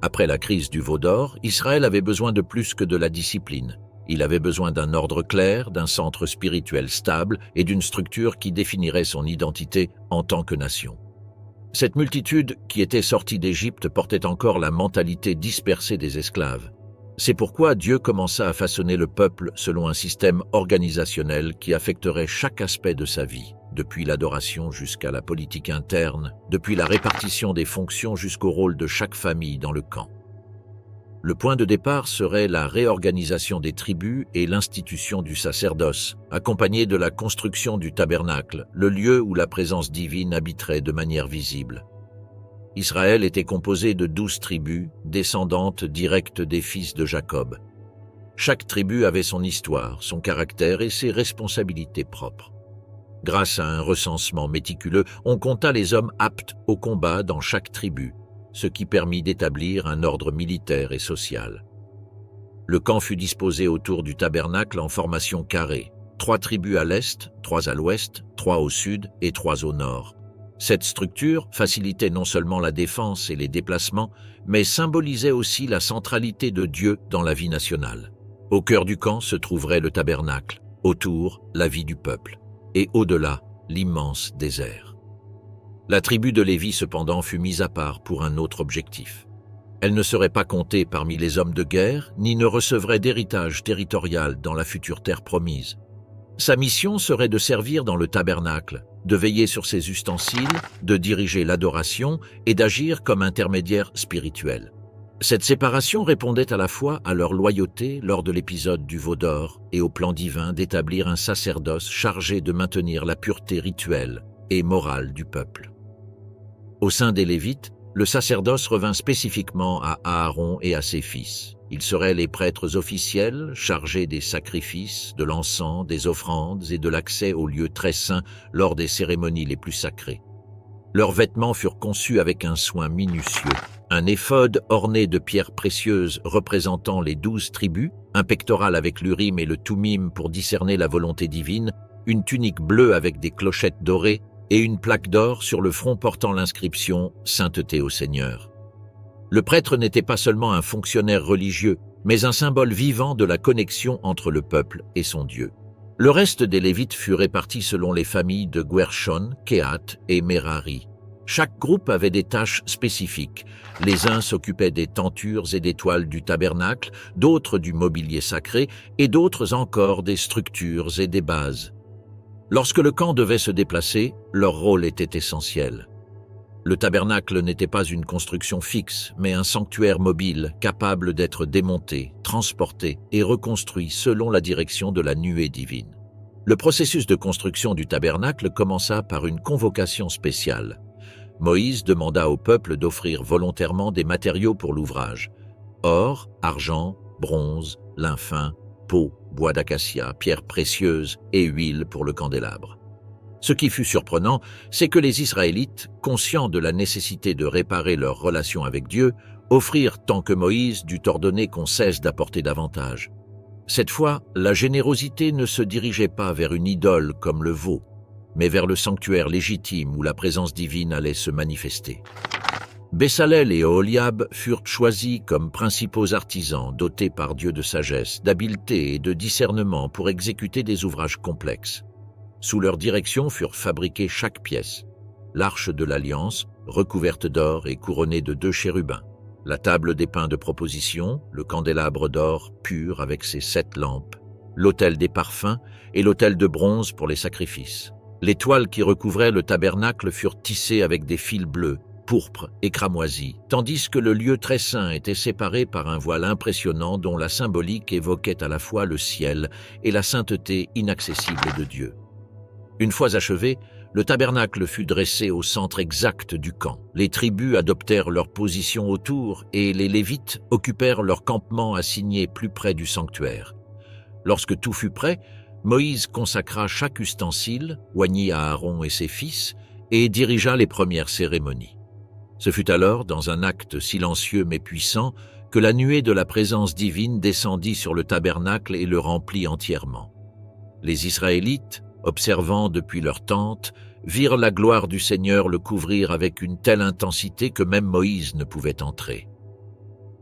Après la crise du veau d'or, Israël avait besoin de plus que de la discipline. Il avait besoin d'un ordre clair, d'un centre spirituel stable et d'une structure qui définirait son identité en tant que nation. Cette multitude qui était sortie d'Égypte portait encore la mentalité dispersée des esclaves. C'est pourquoi Dieu commença à façonner le peuple selon un système organisationnel qui affecterait chaque aspect de sa vie, depuis l'adoration jusqu'à la politique interne, depuis la répartition des fonctions jusqu'au rôle de chaque famille dans le camp. Le point de départ serait la réorganisation des tribus et l'institution du sacerdoce, accompagnée de la construction du tabernacle, le lieu où la présence divine habiterait de manière visible. Israël était composé de 12 tribus, descendantes directes des fils de Jacob. Chaque tribu avait son histoire, son caractère et ses responsabilités propres. Grâce à un recensement méticuleux, on compta les hommes aptes au combat dans chaque tribu, ce qui permit d'établir un ordre militaire et social. Le camp fut disposé autour du tabernacle en formation carrée, 3 tribus à l'est, 3 à l'ouest, 3 au sud et 3 au nord. Cette structure facilitait non seulement la défense et les déplacements, mais symbolisait aussi la centralité de Dieu dans la vie nationale. Au cœur du camp se trouverait le tabernacle, autour la vie du peuple, et au-delà l'immense désert. La tribu de Lévi cependant fut mise à part pour un autre objectif. Elle ne serait pas comptée parmi les hommes de guerre, ni ne recevrait d'héritage territorial dans la future terre promise. Sa mission serait de servir dans le tabernacle, de veiller sur ses ustensiles, de diriger l'adoration et d'agir comme intermédiaire spirituel. Cette séparation répondait à la fois à leur loyauté lors de l'épisode du veau d'or et au plan divin d'établir un sacerdoce chargé de maintenir la pureté rituelle et morale du peuple. Au sein des Lévites, le sacerdoce revint spécifiquement à Aaron et à ses fils. Ils seraient les prêtres officiels, chargés des sacrifices, de l'encens, des offrandes et de l'accès aux lieux très saints lors des cérémonies les plus sacrées. Leurs vêtements furent conçus avec un soin minutieux. Un éphod orné de pierres précieuses représentant les 12 tribus, un pectoral avec l'urim et le thummim pour discerner la volonté divine, une tunique bleue avec des clochettes dorées et une plaque d'or sur le front portant l'inscription « Sainteté au Seigneur ». Le prêtre n'était pas seulement un fonctionnaire religieux, mais un symbole vivant de la connexion entre le peuple et son Dieu. Le reste des Lévites fut réparti selon les familles de Guershon, Kehat et Merari. Chaque groupe avait des tâches spécifiques. Les uns s'occupaient des tentures et des toiles du tabernacle, d'autres du mobilier sacré et d'autres encore des structures et des bases. Lorsque le camp devait se déplacer, leur rôle était essentiel. Le tabernacle n'était pas une construction fixe, mais un sanctuaire mobile capable d'être démonté, transporté et reconstruit selon la direction de la nuée divine. Le processus de construction du tabernacle commença par une convocation spéciale. Moïse demanda au peuple d'offrir volontairement des matériaux pour l'ouvrage: or, argent, bronze, lin fin, peau, bois d'acacia, pierres précieuses et huile pour le candélabre. Ce qui fut surprenant, c'est que les Israélites, conscients de la nécessité de réparer leur relation avec Dieu, offrirent tant que Moïse dut ordonner qu'on cesse d'apporter davantage. Cette fois, la générosité ne se dirigeait pas vers une idole comme le veau, mais vers le sanctuaire légitime où la présence divine allait se manifester. Bessalel et Oholiab furent choisis comme principaux artisans dotés par Dieu de sagesse, d'habileté et de discernement pour exécuter des ouvrages complexes. Sous leur direction furent fabriquées chaque pièce: l'arche de l'Alliance, recouverte d'or et couronnée de 2 chérubins, la table des pains de proposition, le candélabre d'or pur avec ses 7 lampes, l'autel des parfums et l'autel de bronze pour les sacrifices. Les toiles qui recouvraient le tabernacle furent tissées avec des fils bleus, pourpres et cramoisis, tandis que le lieu très saint était séparé par un voile impressionnant dont la symbolique évoquait à la fois le ciel et la sainteté inaccessible de Dieu. Une fois achevé, le tabernacle fut dressé au centre exact du camp. Les tribus adoptèrent leur position autour et les Lévites occupèrent leur campement assigné plus près du sanctuaire. Lorsque tout fut prêt, Moïse consacra chaque ustensile, oignit à Aaron et ses fils, et dirigea les premières cérémonies. Ce fut alors, dans un acte silencieux mais puissant, que la nuée de la présence divine descendit sur le tabernacle et le remplit entièrement. Les Israélites, observant depuis leur tente, virent la gloire du Seigneur le couvrir avec une telle intensité que même Moïse ne pouvait entrer.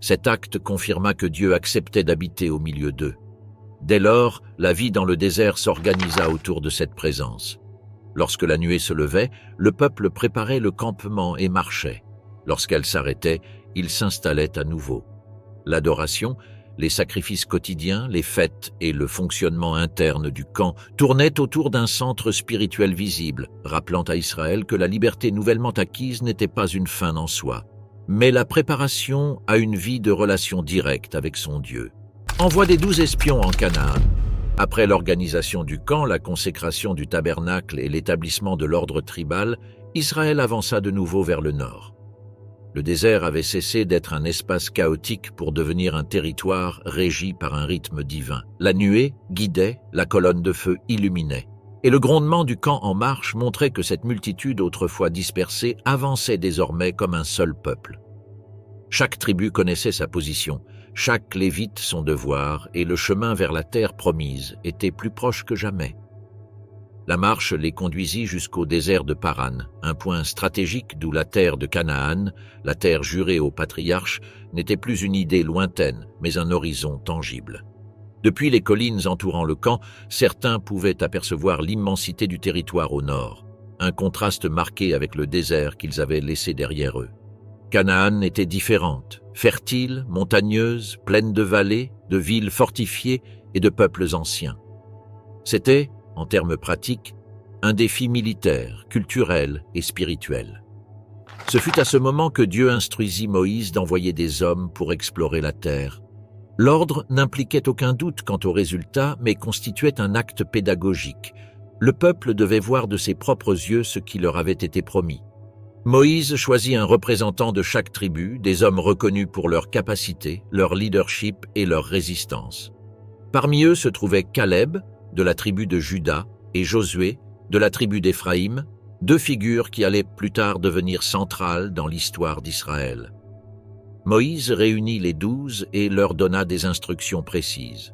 Cet acte confirma que Dieu acceptait d'habiter au milieu d'eux. Dès lors, la vie dans le désert s'organisa autour de cette présence. Lorsque la nuée se levait, le peuple préparait le campement et marchait. Lorsqu'elle s'arrêtait, il s'installait à nouveau. L'adoration, les sacrifices quotidiens, les fêtes et le fonctionnement interne du camp tournaient autour d'un centre spirituel visible, rappelant à Israël que la liberté nouvellement acquise n'était pas une fin en soi, mais la préparation à une vie de relation directe avec son Dieu. Envoi des 12 espions en Canaan. Après l'organisation du camp, la consécration du tabernacle et l'établissement de l'ordre tribal, Israël avança de nouveau vers le nord. Le désert avait cessé d'être un espace chaotique pour devenir un territoire régi par un rythme divin. La nuée guidait, la colonne de feu illuminait. Et le grondement du camp en marche montrait que cette multitude autrefois dispersée avançait désormais comme un seul peuple. Chaque tribu connaissait sa position, chaque lévite son devoir, et le chemin vers la terre promise était plus proche que jamais. La marche les conduisit jusqu'au désert de Paran, un point stratégique d'où la terre de Canaan, la terre jurée aux patriarches, n'était plus une idée lointaine, mais un horizon tangible. Depuis les collines entourant le camp, certains pouvaient apercevoir l'immensité du territoire au nord, un contraste marqué avec le désert qu'ils avaient laissé derrière eux. Canaan était différente, fertile, montagneuse, pleine de vallées, de villes fortifiées et de peuples anciens. C'était, en termes pratiques, un défi militaire, culturel et spirituel. Ce fut à ce moment que Dieu instruisit Moïse d'envoyer des hommes pour explorer la terre. L'ordre n'impliquait aucun doute quant au résultat, mais constituait un acte pédagogique. Le peuple devait voir de ses propres yeux ce qui leur avait été promis. Moïse choisit un représentant de chaque tribu, des hommes reconnus pour leur capacité, leur leadership et leur résistance. Parmi eux se trouvaient Caleb, de la tribu de Juda, et Josué, de la tribu d'Éphraïm, 2 figures qui allaient plus tard devenir centrales dans l'histoire d'Israël. Moïse réunit les 12 et leur donna des instructions précises.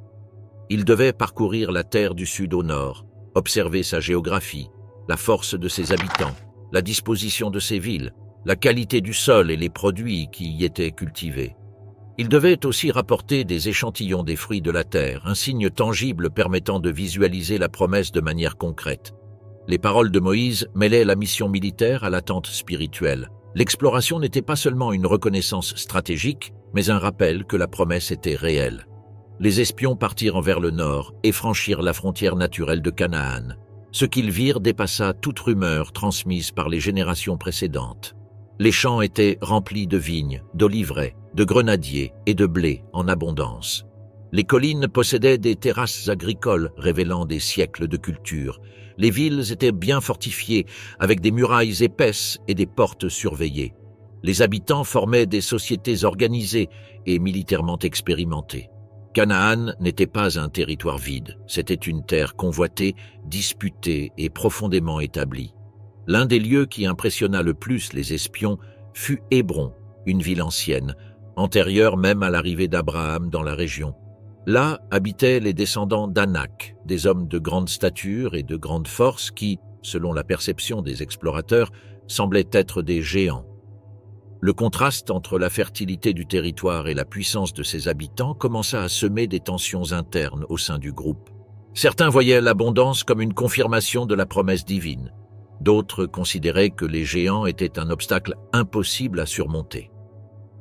Ils devaient parcourir la terre du sud au nord, observer sa géographie, la force de ses habitants, la disposition de ses villes, la qualité du sol et les produits qui y étaient cultivés. Il devait aussi rapporter des échantillons des fruits de la terre, un signe tangible permettant de visualiser la promesse de manière concrète. Les paroles de Moïse mêlaient la mission militaire à l'attente spirituelle. L'exploration n'était pas seulement une reconnaissance stratégique, mais un rappel que la promesse était réelle. Les espions partirent vers le nord et franchirent la frontière naturelle de Canaan. Ce qu'ils virent dépassa toute rumeur transmise par les générations précédentes. Les champs étaient remplis de vignes, d'oliveraies, de grenadiers et de blé en abondance. Les collines possédaient des terrasses agricoles révélant des siècles de culture. Les villes étaient bien fortifiées, avec des murailles épaisses et des portes surveillées. Les habitants formaient des sociétés organisées et militairement expérimentées. Canaan n'était pas un territoire vide, c'était une terre convoitée, disputée et profondément établie. L'un des lieux qui impressionna le plus les espions fut Hébron, une ville ancienne, antérieure même à l'arrivée d'Abraham dans la région. Là habitaient les descendants d'Anak, des hommes de grande stature et de grande force qui, selon la perception des explorateurs, semblaient être des géants. Le contraste entre la fertilité du territoire et la puissance de ses habitants commença à semer des tensions internes au sein du groupe. Certains voyaient l'abondance comme une confirmation de la promesse divine. D'autres considéraient que les géants étaient un obstacle impossible à surmonter.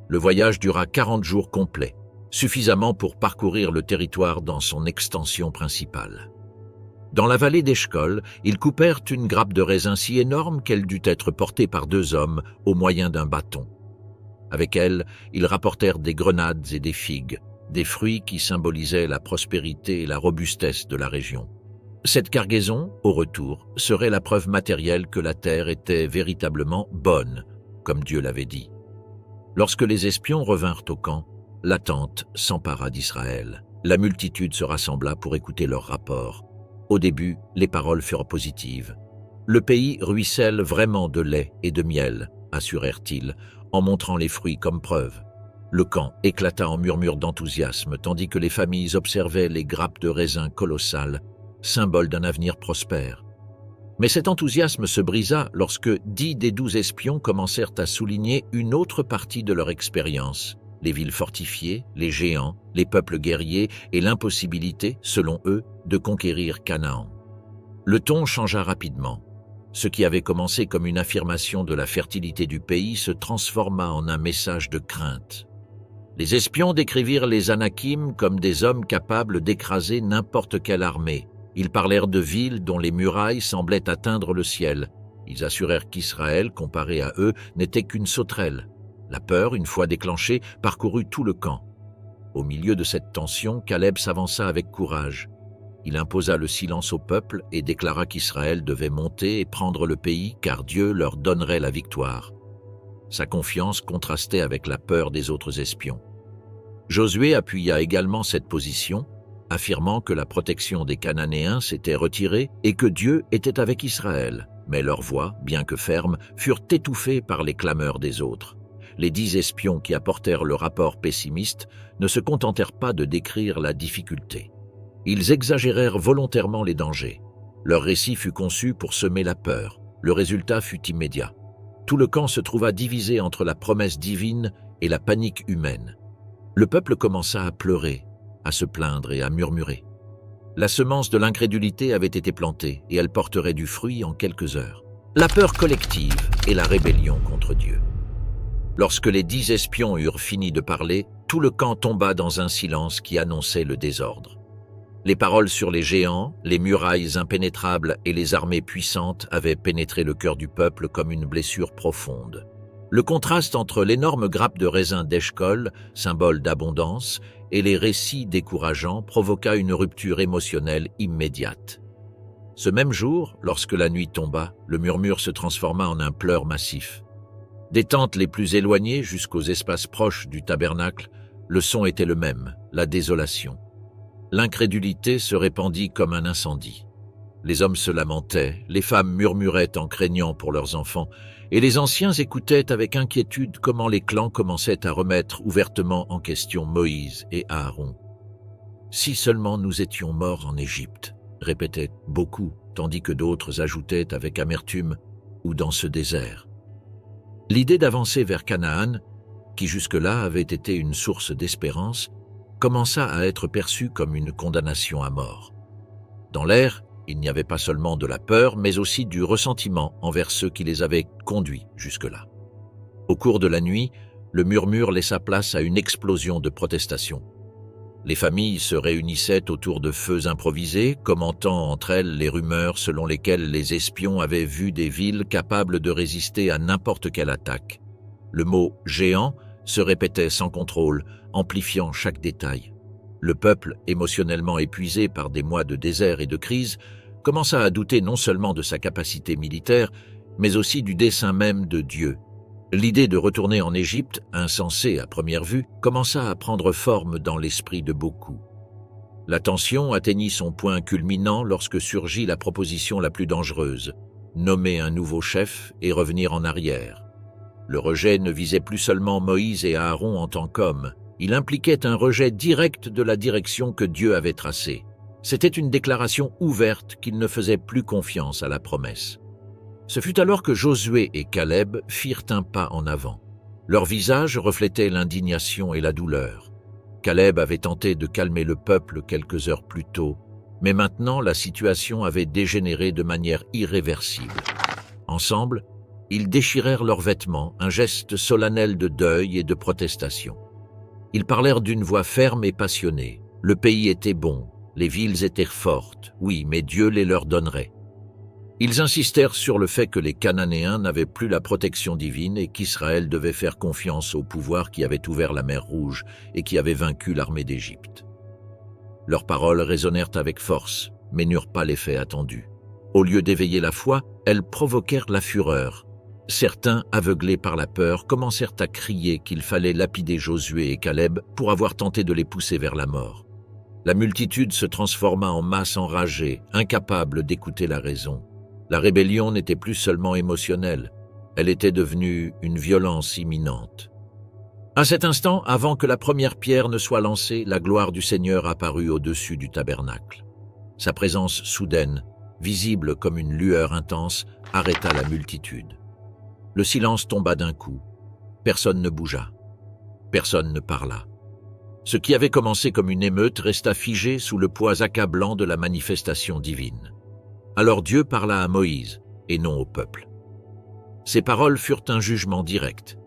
Le voyage dura 40 jours complets, suffisamment pour parcourir le territoire dans son extension principale. Dans la vallée d'Eshcol, ils coupèrent une grappe de raisin si énorme qu'elle dut être portée par 2 hommes au moyen d'un bâton. Avec elle, ils rapportèrent des grenades et des figues, des fruits qui symbolisaient la prospérité et la robustesse de la région. Cette cargaison, au retour, serait la preuve matérielle que la terre était véritablement bonne, comme Dieu l'avait dit. Lorsque les espions revinrent au camp, l'attente s'empara d'Israël. La multitude se rassembla pour écouter leur rapport. Au début, les paroles furent positives. « Le pays ruisselle vraiment de lait et de miel », assurèrent-ils, en montrant les fruits comme preuve. Le camp éclata en murmures d'enthousiasme, tandis que les familles observaient les grappes de raisin colossales, symbole d'un avenir prospère. Mais cet enthousiasme se brisa lorsque 10 des 12 espions commencèrent à souligner une autre partie de leur expérience, les villes fortifiées, les géants, les peuples guerriers et l'impossibilité, selon eux, de conquérir Canaan. Le ton changea rapidement. Ce qui avait commencé comme une affirmation de la fertilité du pays se transforma en un message de crainte. Les espions décrivirent les Anakim comme des hommes capables d'écraser n'importe quelle armée. Ils parlèrent de villes dont les murailles semblaient atteindre le ciel. Ils assurèrent qu'Israël, comparé à eux, n'était qu'une sauterelle. La peur, une fois déclenchée, parcourut tout le camp. Au milieu de cette tension, Caleb s'avança avec courage. Il imposa le silence au peuple et déclara qu'Israël devait monter et prendre le pays car Dieu leur donnerait la victoire. Sa confiance contrastait avec la peur des autres espions. Josué appuya également cette position, affirmant que la protection des Cananéens s'était retirée et que Dieu était avec Israël. Mais leurs voix, bien que fermes, furent étouffées par les clameurs des autres. Les 10 espions qui apportèrent le rapport pessimiste ne se contentèrent pas de décrire la difficulté. Ils exagérèrent volontairement les dangers. Leur récit fut conçu pour semer la peur. Le résultat fut immédiat. Tout le camp se trouva divisé entre la promesse divine et la panique humaine. Le peuple commença à pleurer, à se plaindre et à murmurer. La semence de l'incrédulité avait été plantée et elle porterait du fruit en quelques heures. La peur collective et la rébellion contre Dieu. Lorsque les 10 espions eurent fini de parler, tout le camp tomba dans un silence qui annonçait le désordre. Les paroles sur les géants, les murailles impénétrables et les armées puissantes avaient pénétré le cœur du peuple comme une blessure profonde. Le contraste entre l'énorme grappe de raisin d'Eshcol, symbole d'abondance, et les récits décourageants provoqua une rupture émotionnelle immédiate. Ce même jour, lorsque la nuit tomba, le murmure se transforma en un pleur massif. Des tentes les plus éloignées jusqu'aux espaces proches du tabernacle, le son était le même, la désolation. L'incrédulité se répandit comme un incendie. Les hommes se lamentaient, les femmes murmuraient en craignant pour leurs enfants, et les anciens écoutaient avec inquiétude comment les clans commençaient à remettre ouvertement en question Moïse et Aaron. « Si seulement nous étions morts en Égypte », répétaient beaucoup, tandis que d'autres ajoutaient avec amertume « ou dans ce désert ». L'idée d'avancer vers Canaan, qui jusque-là avait été une source d'espérance, commença à être perçue comme une condamnation à mort. Dans l'air, il n'y avait pas seulement de la peur, mais aussi du ressentiment envers ceux qui les avaient conduits jusque-là. Au cours de la nuit, le murmure laissa place à une explosion de protestations. Les familles se réunissaient autour de feux improvisés, commentant entre elles les rumeurs selon lesquelles les espions avaient vu des villes capables de résister à n'importe quelle attaque. Le mot « géant » se répétait sans contrôle, amplifiant chaque détail. Le peuple, émotionnellement épuisé par des mois de désert et de crise, commença à douter non seulement de sa capacité militaire, mais aussi du dessein même de Dieu. L'idée de retourner en Égypte, insensée à première vue, commença à prendre forme dans l'esprit de beaucoup. La tension atteignit son point culminant lorsque surgit la proposition la plus dangereuse, nommer un nouveau chef et revenir en arrière. Le rejet ne visait plus seulement Moïse et Aaron en tant qu'hommes, Il impliquait un rejet direct de la direction que Dieu avait tracée. C'était une déclaration ouverte qu'il ne faisait plus confiance à la promesse. Ce fut alors que Josué et Caleb firent un pas en avant. Leurs visages reflétaient l'indignation et la douleur. Caleb avait tenté de calmer le peuple quelques heures plus tôt, mais maintenant la situation avait dégénéré de manière irréversible. Ensemble, ils déchirèrent leurs vêtements, un geste solennel de deuil et de protestation. Ils parlèrent d'une voix ferme et passionnée. Le pays était bon, les villes étaient fortes, oui, mais Dieu les leur donnerait. Ils insistèrent sur le fait que les Cananéens n'avaient plus la protection divine et qu'Israël devait faire confiance au pouvoir qui avait ouvert la mer Rouge et qui avait vaincu l'armée d'Égypte. Leurs paroles résonnèrent avec force, mais n'eurent pas l'effet attendu. Au lieu d'éveiller la foi, elles provoquèrent la fureur. Certains, aveuglés par la peur, commencèrent à crier qu'il fallait lapider Josué et Caleb pour avoir tenté de les pousser vers la mort. La multitude se transforma en masse enragée, incapable d'écouter la raison. La rébellion n'était plus seulement émotionnelle, elle était devenue une violence imminente. À cet instant, avant que la première pierre ne soit lancée, la gloire du Seigneur apparut au-dessus du tabernacle. Sa présence soudaine, visible comme une lueur intense, arrêta la multitude. Le silence tomba d'un coup. Personne ne bougea. Personne ne parla. Ce qui avait commencé comme une émeute resta figé sous le poids accablant de la manifestation divine. Alors Dieu parla à Moïse, et non au peuple. Ces paroles furent un jugement direct.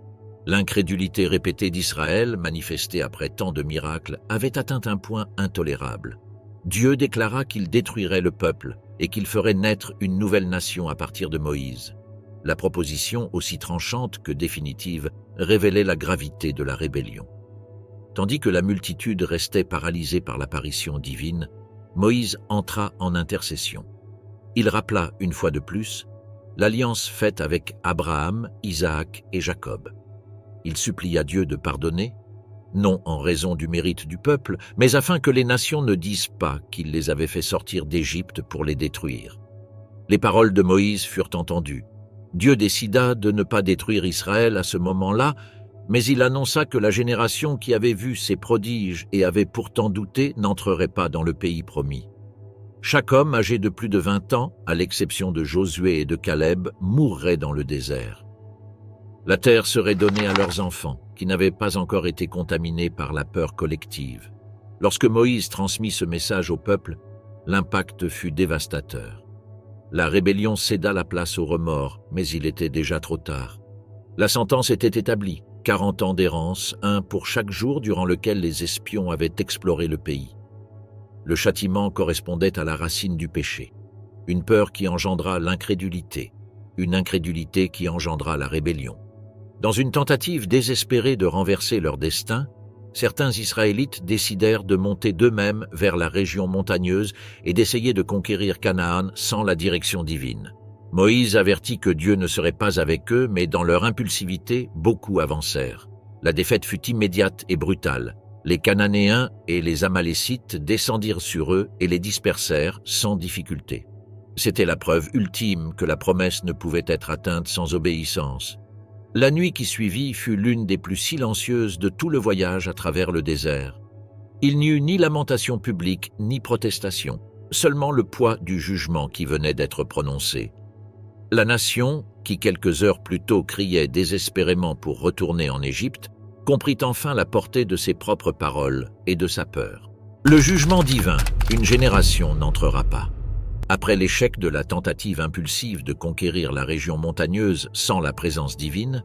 L'incrédulité répétée d'Israël, manifestée après tant de miracles, avait atteint un point intolérable. Dieu déclara qu'il détruirait le peuple et qu'il ferait naître une nouvelle nation à partir de Moïse. La proposition, aussi tranchante que définitive, révélait la gravité de la rébellion. Tandis que la multitude restait paralysée par l'apparition divine, Moïse entra en intercession. Il rappela, une fois de plus, l'alliance faite avec Abraham, Isaac et Jacob. Il supplia Dieu de pardonner, non en raison du mérite du peuple, mais afin que les nations ne disent pas qu'il les avait fait sortir d'Égypte pour les détruire. Les paroles de Moïse furent entendues. Dieu décida de ne pas détruire Israël à ce moment-là, mais il annonça que la génération qui avait vu ces prodiges et avait pourtant douté n'entrerait pas dans le pays promis. Chaque homme âgé de plus de 20 ans, à l'exception de Josué et de Caleb, mourrait dans le désert. La terre serait donnée à leurs enfants, qui n'avaient pas encore été contaminés par la peur collective. Lorsque Moïse transmit ce message au peuple, l'impact fut dévastateur. La rébellion céda la place au remords, mais il était déjà trop tard. La sentence était établie, 40 ans d'errance, un pour chaque jour durant lequel les espions avaient exploré le pays. Le châtiment correspondait à la racine du péché, une peur qui engendra l'incrédulité, une incrédulité qui engendra la rébellion. Dans une tentative désespérée de renverser leur destin, certains Israélites décidèrent de monter d'eux-mêmes vers la région montagneuse et d'essayer de conquérir Canaan sans la direction divine. Moïse avertit que Dieu ne serait pas avec eux, mais dans leur impulsivité, beaucoup avancèrent. La défaite fut immédiate et brutale. Les Cananéens et les Amalécites descendirent sur eux et les dispersèrent sans difficulté. C'était la preuve ultime que la promesse ne pouvait être atteinte sans obéissance. La nuit qui suivit fut l'une des plus silencieuses de tout le voyage à travers le désert. Il n'y eut ni lamentation publique ni protestation, seulement le poids du jugement qui venait d'être prononcé. La nation, qui quelques heures plus tôt criait désespérément pour retourner en Égypte, comprit enfin la portée de ses propres paroles et de sa peur. Le jugement divin, une génération n'entrera pas. Après l'échec de la tentative impulsive de conquérir la région montagneuse sans la présence divine,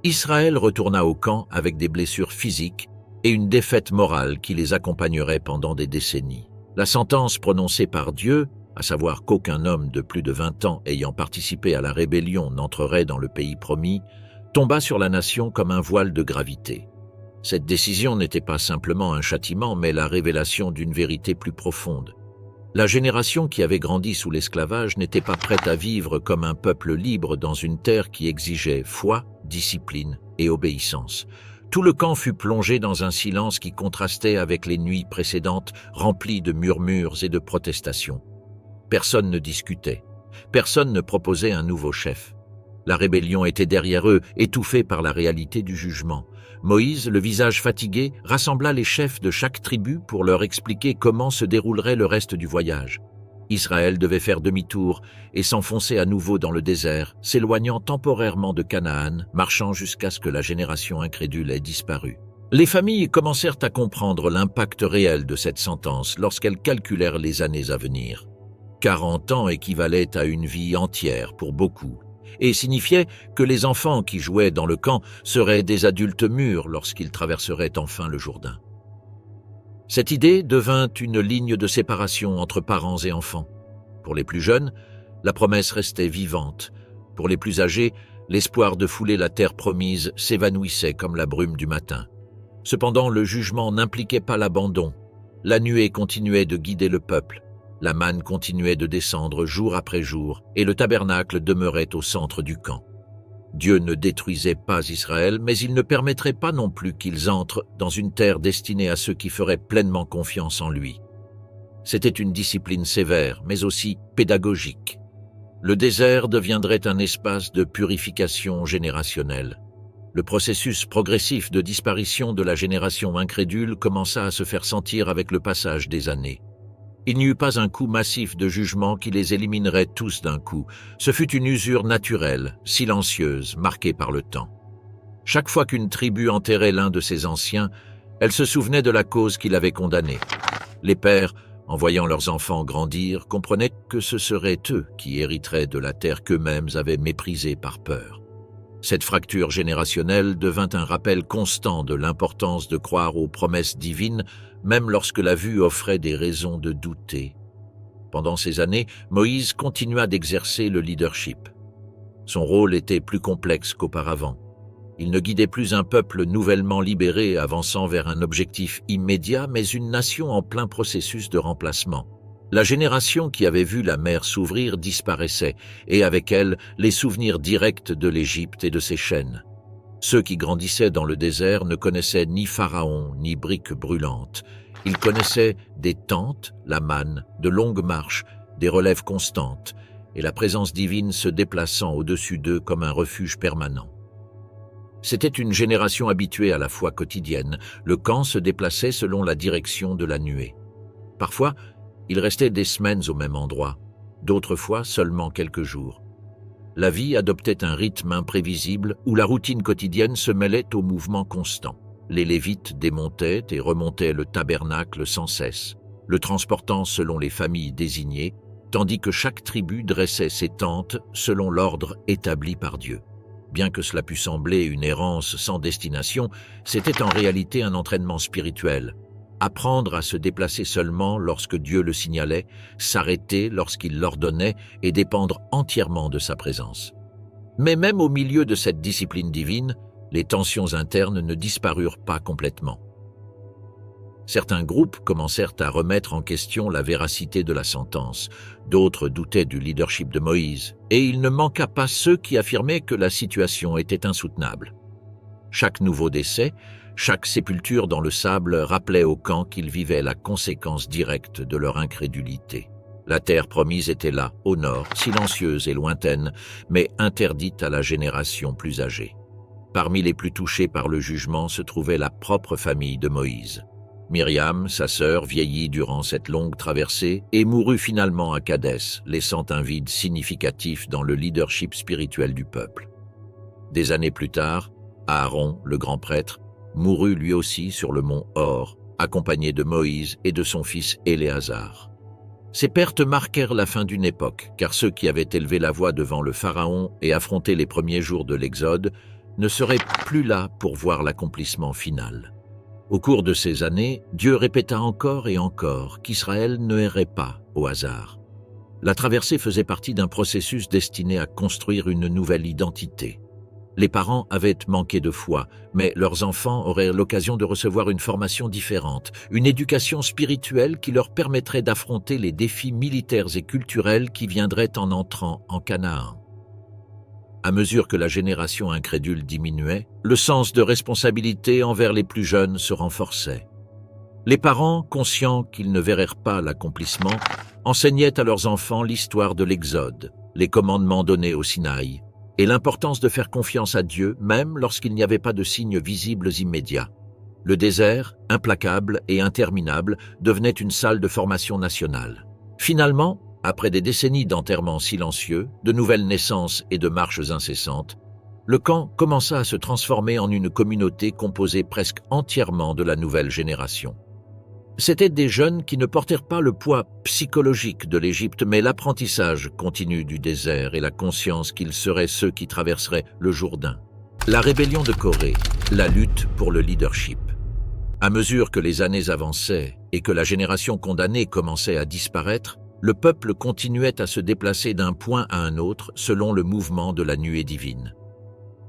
Israël retourna au camp avec des blessures physiques et une défaite morale qui les accompagnerait pendant des décennies. La sentence prononcée par Dieu, à savoir qu'aucun homme de plus de 20 ans ayant participé à la rébellion n'entrerait dans le pays promis, tomba sur la nation comme un voile de gravité. Cette décision n'était pas simplement un châtiment, mais la révélation d'une vérité plus profonde. La génération qui avait grandi sous l'esclavage n'était pas prête à vivre comme un peuple libre dans une terre qui exigeait foi, discipline et obéissance. Tout le camp fut plongé dans un silence qui contrastait avec les nuits précédentes, remplies de murmures et de protestations. Personne ne discutait, personne ne proposait un nouveau chef. La rébellion était derrière eux, étouffée par la réalité du jugement. Moïse, le visage fatigué, rassembla les chefs de chaque tribu pour leur expliquer comment se déroulerait le reste du voyage. Israël devait faire demi-tour et s'enfoncer à nouveau dans le désert, s'éloignant temporairement de Canaan, marchant jusqu'à ce que la génération incrédule ait disparu. Les familles commencèrent à comprendre l'impact réel de cette sentence lorsqu'elles calculèrent les années à venir. 40 ans équivalaient à une vie entière pour beaucoup, et signifiaient que les enfants qui jouaient dans le camp seraient des adultes mûrs lorsqu'ils traverseraient enfin le Jourdain. Cette idée devint une ligne de séparation entre parents et enfants. Pour les plus jeunes, la promesse restait vivante. Pour les plus âgés, l'espoir de fouler la terre promise s'évanouissait comme la brume du matin. Cependant, le jugement n'impliquait pas l'abandon. La nuée continuait de guider le peuple. La manne continuait de descendre jour après jour, et le tabernacle demeurait au centre du camp. Dieu ne détruisait pas Israël, mais il ne permettrait pas non plus qu'ils entrent dans une terre destinée à ceux qui feraient pleinement confiance en lui. C'était une discipline sévère, mais aussi pédagogique. Le désert deviendrait un espace de purification générationnelle. Le processus progressif de disparition de la génération incrédule commença à se faire sentir avec le passage des années. Il n'y eut pas un coup massif de jugement qui les éliminerait tous d'un coup. Ce fut une usure naturelle, silencieuse, marquée par le temps. Chaque fois qu'une tribu enterrait l'un de ses anciens, elle se souvenait de la cause qui l'avait condamné. Les pères, en voyant leurs enfants grandir, comprenaient que ce seraient eux qui hériteraient de la terre qu'eux-mêmes avaient méprisée par peur. Cette fracture générationnelle devint un rappel constant de l'importance de croire aux promesses divines, même lorsque la vue offrait des raisons de douter. Pendant ces années, Moïse continua d'exercer le leadership. Son rôle était plus complexe qu'auparavant. Il ne guidait plus un peuple nouvellement libéré avançant vers un objectif immédiat, mais une nation en plein processus de remplacement. La génération qui avait vu la mer s'ouvrir disparaissait, et avec elle, les souvenirs directs de l'Égypte et de ses chaînes. Ceux qui grandissaient dans le désert ne connaissaient ni pharaon, ni briques brûlantes. Ils connaissaient des tentes, la manne, de longues marches, des relèves constantes, et la présence divine se déplaçant au-dessus d'eux comme un refuge permanent. C'était une génération habituée à la foi quotidienne. Le camp se déplaçait selon la direction de la nuée. Parfois, il restait des semaines au même endroit, d'autres fois seulement quelques jours. La vie adoptait un rythme imprévisible où la routine quotidienne se mêlait au mouvement constant. Les Lévites démontaient et remontaient le tabernacle sans cesse, le transportant selon les familles désignées, tandis que chaque tribu dressait ses tentes selon l'ordre établi par Dieu. Bien que cela pût sembler une errance sans destination, c'était en réalité un entraînement spirituel. Apprendre à se déplacer seulement lorsque Dieu le signalait, s'arrêter lorsqu'il l'ordonnait et dépendre entièrement de sa présence. Mais même au milieu de cette discipline divine, les tensions internes ne disparurent pas complètement. Certains groupes commencèrent à remettre en question la véracité de la sentence, d'autres doutaient du leadership de Moïse, et il ne manqua pas ceux qui affirmaient que la situation était insoutenable. Chaque nouveau décès, chaque sépulture dans le sable rappelait au camp qu'ils vivaient la conséquence directe de leur incrédulité. La terre promise était là, au nord, silencieuse et lointaine, mais interdite à la génération plus âgée. Parmi les plus touchés par le jugement se trouvait la propre famille de Moïse. Myriam, sa sœur, vieillit durant cette longue traversée et mourut finalement à Kadès, laissant un vide significatif dans le leadership spirituel du peuple. Des années plus tard, Aaron, le grand prêtre, mourut lui aussi sur le mont Hor, accompagné de Moïse et de son fils Éléazar. Ces pertes marquèrent la fin d'une époque, car ceux qui avaient élevé la voix devant le Pharaon et affronté les premiers jours de l'Exode ne seraient plus là pour voir l'accomplissement final. Au cours de ces années, Dieu répéta encore et encore qu'Israël ne errait pas au hasard. La traversée faisait partie d'un processus destiné à construire une nouvelle identité. Les parents avaient manqué de foi, mais leurs enfants auraient l'occasion de recevoir une formation différente, une éducation spirituelle qui leur permettrait d'affronter les défis militaires et culturels qui viendraient en entrant en Canaan. À mesure que la génération incrédule diminuait, le sens de responsabilité envers les plus jeunes se renforçait. Les parents, conscients qu'ils ne verraient pas l'accomplissement, enseignaient à leurs enfants l'histoire de l'Exode, les commandements donnés au Sinaï, et l'importance de faire confiance à Dieu même lorsqu'il n'y avait pas de signes visibles immédiats. Le désert, implacable et interminable, devenait une salle de formation nationale. Finalement, après des décennies d'enterrements silencieux, de nouvelles naissances et de marches incessantes, le camp commença à se transformer en une communauté composée presque entièrement de la nouvelle génération. C'étaient des jeunes qui ne portèrent pas le poids psychologique de l'Égypte, mais l'apprentissage continu du désert et la conscience qu'ils seraient ceux qui traverseraient le Jourdain. La rébellion de Corée, la lutte pour le leadership. À mesure que les années avançaient et que la génération condamnée commençait à disparaître, le peuple continuait à se déplacer d'un point à un autre selon le mouvement de la nuée divine.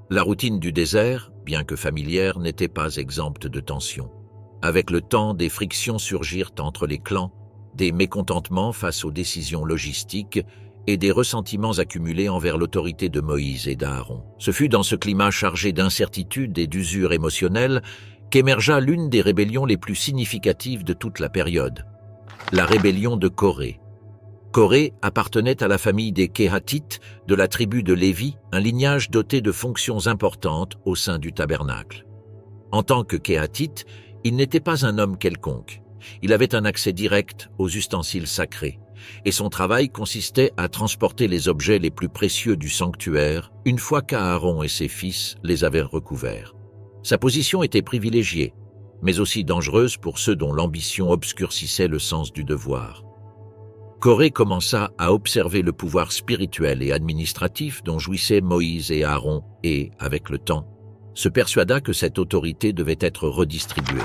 La routine du désert, bien que familière, n'était pas exempte de tensions. Avec le temps, des frictions surgirent entre les clans, des mécontentements face aux décisions logistiques et des ressentiments accumulés envers l'autorité de Moïse et d'Aaron. Ce fut dans ce climat chargé d'incertitude et d'usure émotionnelle qu'émergea l'une des rébellions les plus significatives de toute la période, la rébellion de Corée. Corée appartenait à la famille des Kéhatites de la tribu de Lévi, un lignage doté de fonctions importantes au sein du tabernacle. En tant que Kéhatite, il n'était pas un homme quelconque. Il avait un accès direct aux ustensiles sacrés, et son travail consistait à transporter les objets les plus précieux du sanctuaire une fois qu'Aaron et ses fils les avaient recouverts. Sa position était privilégiée, mais aussi dangereuse pour ceux dont l'ambition obscurcissait le sens du devoir. Corée commença à observer le pouvoir spirituel et administratif dont jouissaient Moïse et Aaron et, avec le temps, se persuada que cette autorité devait être redistribuée.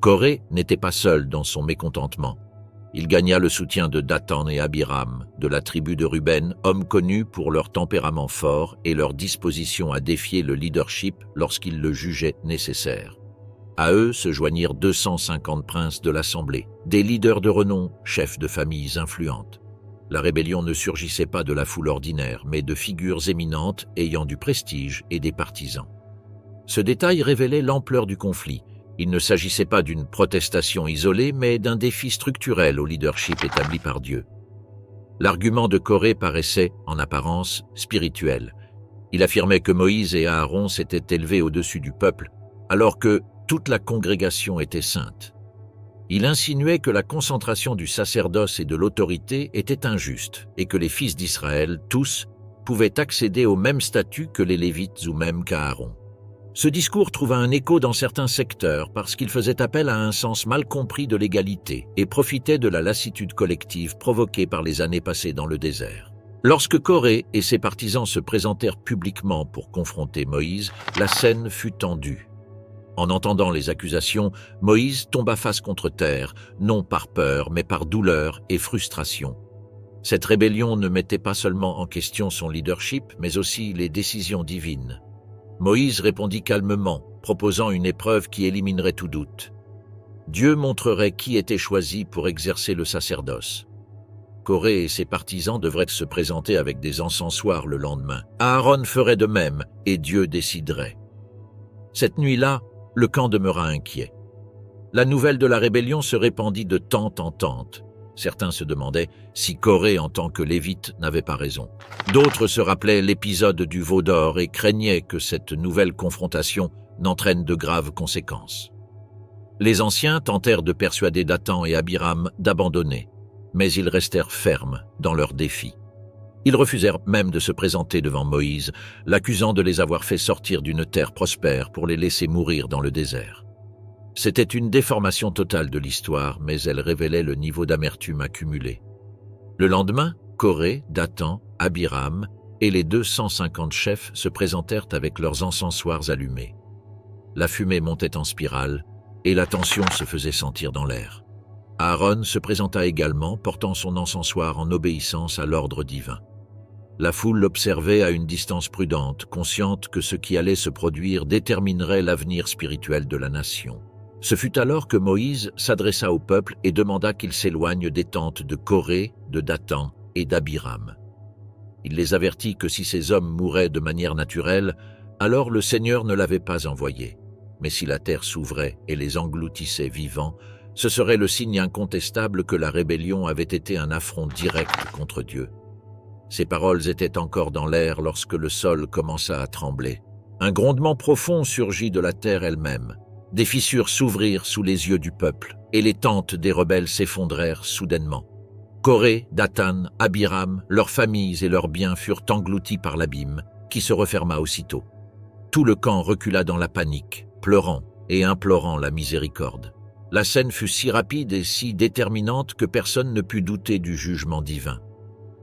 Corée n'était pas seul dans son mécontentement. Il gagna le soutien de Dathan et Abiram, de la tribu de Ruben, hommes connus pour leur tempérament fort et leur disposition à défier le leadership lorsqu'ils le jugeaient nécessaire. À eux se joignirent 250 princes de l'Assemblée, des leaders de renom, chefs de familles influentes. La rébellion ne surgissait pas de la foule ordinaire, mais de figures éminentes ayant du prestige et des partisans. Ce détail révélait l'ampleur du conflit. Il ne s'agissait pas d'une protestation isolée, mais d'un défi structurel au leadership établi par Dieu. L'argument de Corée paraissait, en apparence, spirituel. Il affirmait que Moïse et Aaron s'étaient élevés au-dessus du peuple, alors que toute la congrégation était sainte. Il insinuait que la concentration du sacerdoce et de l'autorité était injuste et que les fils d'Israël, tous, pouvaient accéder au même statut que les Lévites ou même qu'Aaron. Ce discours trouva un écho dans certains secteurs parce qu'il faisait appel à un sens mal compris de l'égalité et profitait de la lassitude collective provoquée par les années passées dans le désert. Lorsque Corée et ses partisans se présentèrent publiquement pour confronter Moïse, la scène fut tendue. En entendant les accusations, Moïse tomba face contre terre, non par peur, mais par douleur et frustration. Cette rébellion ne mettait pas seulement en question son leadership, mais aussi les décisions divines. Moïse répondit calmement, proposant une épreuve qui éliminerait tout doute. Dieu montrerait qui était choisi pour exercer le sacerdoce. Corée et ses partisans devraient se présenter avec des encensoirs le lendemain. Aaron ferait de même, et Dieu déciderait. Cette nuit-là, le camp demeura inquiet. La nouvelle de la rébellion se répandit de tente en tente. Certains se demandaient si Corée, en tant que lévite, n'avait pas raison. D'autres se rappelaient l'épisode du veau d'or et craignaient que cette nouvelle confrontation n'entraîne de graves conséquences. Les anciens tentèrent de persuader Dathan et Abiram d'abandonner, mais ils restèrent fermes dans leur défi. Ils refusèrent même de se présenter devant Moïse, l'accusant de les avoir fait sortir d'une terre prospère pour les laisser mourir dans le désert. C'était une déformation totale de l'histoire, mais elle révélait le niveau d'amertume accumulé. Le lendemain, Corée, Dathan, Abiram et les 250 chefs se présentèrent avec leurs encensoirs allumés. La fumée montait en spirale et la tension se faisait sentir dans l'air. Aaron se présenta également, portant son encensoir en obéissance à l'ordre divin. La foule l'observait à une distance prudente, consciente que ce qui allait se produire déterminerait l'avenir spirituel de la nation. Ce fut alors que Moïse s'adressa au peuple et demanda qu'il s'éloigne des tentes de Corée, de Dathan et d'Abiram. Il les avertit que si ces hommes mouraient de manière naturelle, alors le Seigneur ne l'avait pas envoyé. Mais si la terre s'ouvrait et les engloutissait vivants, ce serait le signe incontestable que la rébellion avait été un affront direct contre Dieu. Ces paroles étaient encore dans l'air lorsque le sol commença à trembler. Un grondement profond surgit de la terre elle-même. Des fissures s'ouvrirent sous les yeux du peuple, et les tentes des rebelles s'effondrèrent soudainement. Coré, Dathan, Abiram, leurs familles et leurs biens furent engloutis par l'abîme, qui se referma aussitôt. Tout le camp recula dans la panique, pleurant et implorant la miséricorde. La scène fut si rapide et si déterminante que personne ne put douter du jugement divin.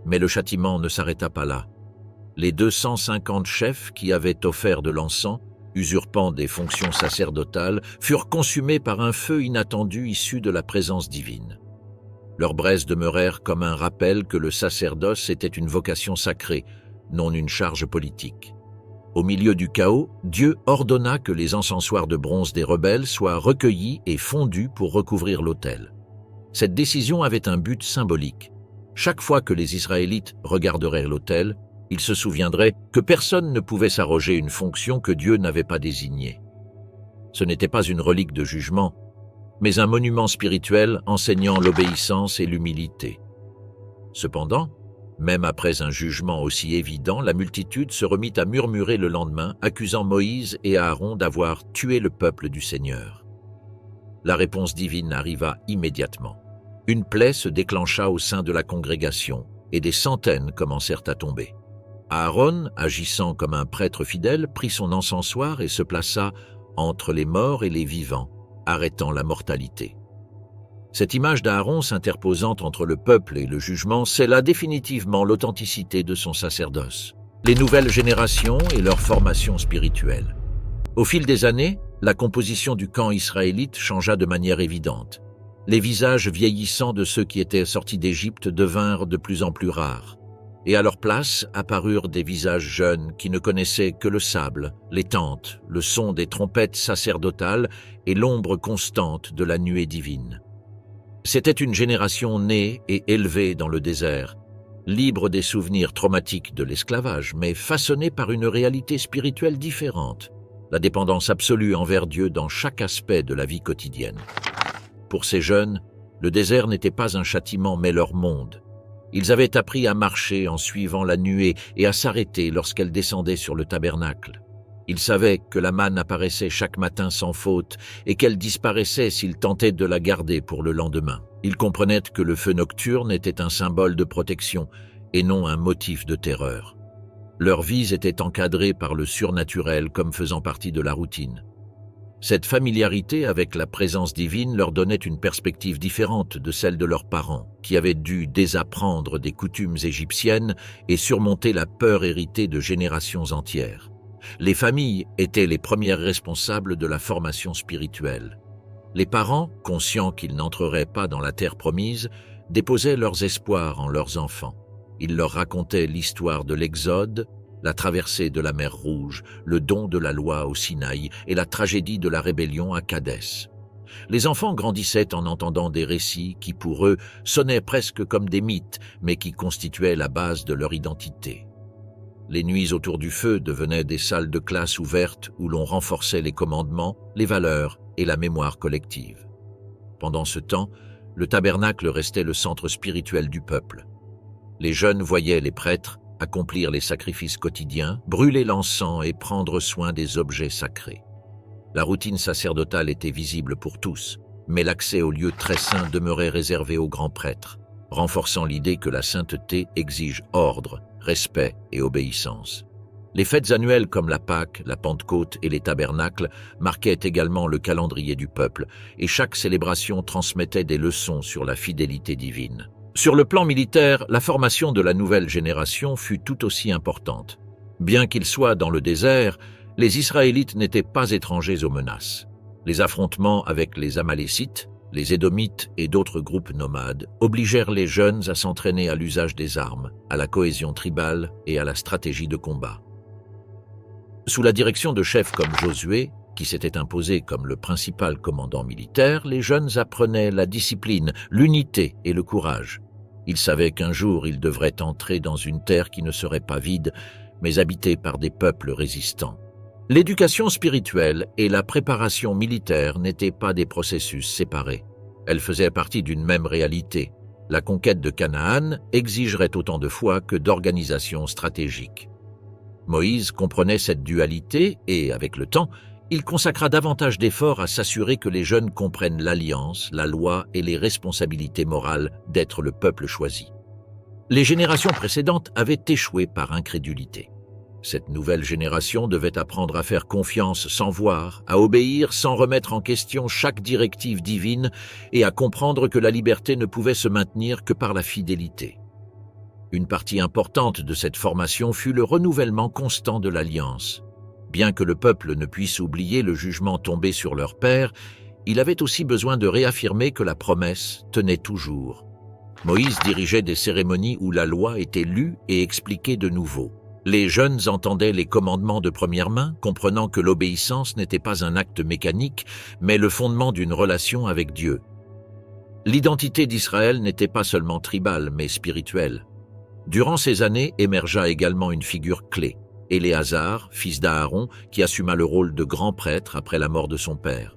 Mais le châtiment ne s'arrêta pas là. Les 250 chefs qui avaient offert de l'encens, usurpant des fonctions sacerdotales, furent consumés par un feu inattendu issu de la présence divine. Leurs braises demeurèrent comme un rappel que le sacerdoce était une vocation sacrée, non une charge politique. Au milieu du chaos, Dieu ordonna que les encensoirs de bronze des rebelles soient recueillis et fondus pour recouvrir l'autel. Cette décision avait un but symbolique. Chaque fois que les Israélites regarderaient l'autel, ils se souviendraient que personne ne pouvait s'arroger une fonction que Dieu n'avait pas désignée. Ce n'était pas une relique de jugement, mais un monument spirituel enseignant l'obéissance et l'humilité. Cependant, même après un jugement aussi évident, la multitude se remit à murmurer le lendemain, accusant Moïse et Aaron d'avoir tué le peuple du Seigneur. La réponse divine arriva immédiatement. Une plaie se déclencha au sein de la congrégation et des centaines commencèrent à tomber. Aaron, agissant comme un prêtre fidèle, prit son encensoir et se plaça entre les morts et les vivants, arrêtant la mortalité. Cette image d'Aaron s'interposant entre le peuple et le jugement scella définitivement l'authenticité de son sacerdoce, les nouvelles générations et leur formation spirituelle. Au fil des années, la composition du camp israélite changea de manière évidente. Les visages vieillissants de ceux qui étaient sortis d'Égypte devinrent de plus en plus rares, et à leur place apparurent des visages jeunes qui ne connaissaient que le sable, les tentes, le son des trompettes sacerdotales et l'ombre constante de la nuée divine. C'était une génération née et élevée dans le désert, libre des souvenirs traumatiques de l'esclavage, mais façonnée par une réalité spirituelle différente, la dépendance absolue envers Dieu dans chaque aspect de la vie quotidienne. Pour ces jeunes, le désert n'était pas un châtiment mais leur monde. Ils avaient appris à marcher en suivant la nuée et à s'arrêter lorsqu'elle descendait sur le tabernacle. Ils savaient que la manne apparaissait chaque matin sans faute et qu'elle disparaissait s'ils tentaient de la garder pour le lendemain. Ils comprenaient que le feu nocturne était un symbole de protection et non un motif de terreur. Leurs vies étaient encadrées par le surnaturel comme faisant partie de la routine. Cette familiarité avec la présence divine leur donnait une perspective différente de celle de leurs parents, qui avaient dû désapprendre des coutumes égyptiennes et surmonter la peur héritée de générations entières. Les familles étaient les premières responsables de la formation spirituelle. Les parents, conscients qu'ils n'entreraient pas dans la terre promise, déposaient leurs espoirs en leurs enfants. Ils leur racontaient l'histoire de l'Exode, la traversée de la mer Rouge, le don de la loi au Sinaï et la tragédie de la rébellion à Kadès. Les enfants grandissaient en entendant des récits qui, pour eux, sonnaient presque comme des mythes, mais qui constituaient la base de leur identité. Les nuits autour du feu devenaient des salles de classe ouvertes où l'on renforçait les commandements, les valeurs et la mémoire collective. Pendant ce temps, le tabernacle restait le centre spirituel du peuple. Les jeunes voyaient les prêtres accomplir les sacrifices quotidiens, brûler l'encens et prendre soin des objets sacrés. La routine sacerdotale était visible pour tous, mais l'accès aux lieux très saints demeurait réservé aux grands prêtres, renforçant l'idée que la sainteté exige ordre, respect et obéissance. Les fêtes annuelles comme la Pâque, la Pentecôte et les tabernacles marquaient également le calendrier du peuple, et chaque célébration transmettait des leçons sur la fidélité divine. Sur le plan militaire, la formation de la nouvelle génération fut tout aussi importante. Bien qu'ils soient dans le désert, les Israélites n'étaient pas étrangers aux menaces. Les affrontements avec les Amalécites, les Édomites et d'autres groupes nomades obligèrent les jeunes à s'entraîner à l'usage des armes, à la cohésion tribale et à la stratégie de combat. Sous la direction de chefs comme Josué, qui s'était imposé comme le principal commandant militaire, les jeunes apprenaient la discipline, l'unité et le courage. Ils savaient qu'un jour ils devraient entrer dans une terre qui ne serait pas vide, mais habitée par des peuples résistants. L'éducation spirituelle et la préparation militaire n'étaient pas des processus séparés. Elles faisaient partie d'une même réalité, La conquête de Canaan exigerait autant de foi que d'organisation stratégique. Moïse comprenait cette dualité et, avec le temps, il consacra davantage d'efforts à s'assurer que les jeunes comprennent l'alliance, la loi et les responsabilités morales d'être le peuple choisi. Les générations précédentes avaient échoué par incrédulité. Cette nouvelle génération devait apprendre à faire confiance sans voir, à obéir sans remettre en question chaque directive divine et à comprendre que la liberté ne pouvait se maintenir que par la fidélité. Une partie importante de cette formation fut le renouvellement constant de l'alliance. Bien que le peuple ne puisse oublier le jugement tombé sur leur père, il avait aussi besoin de réaffirmer que la promesse tenait toujours. Moïse dirigeait des cérémonies où la loi était lue et expliquée de nouveau. Les jeunes entendaient les commandements de première main, comprenant que l'obéissance n'était pas un acte mécanique, mais le fondement d'une relation avec Dieu. L'identité d'Israël n'était pas seulement tribale, mais spirituelle. Durant ces années émergea également une figure clé, Éléazar, fils d'Aaron, qui assuma le rôle de grand prêtre après la mort de son père.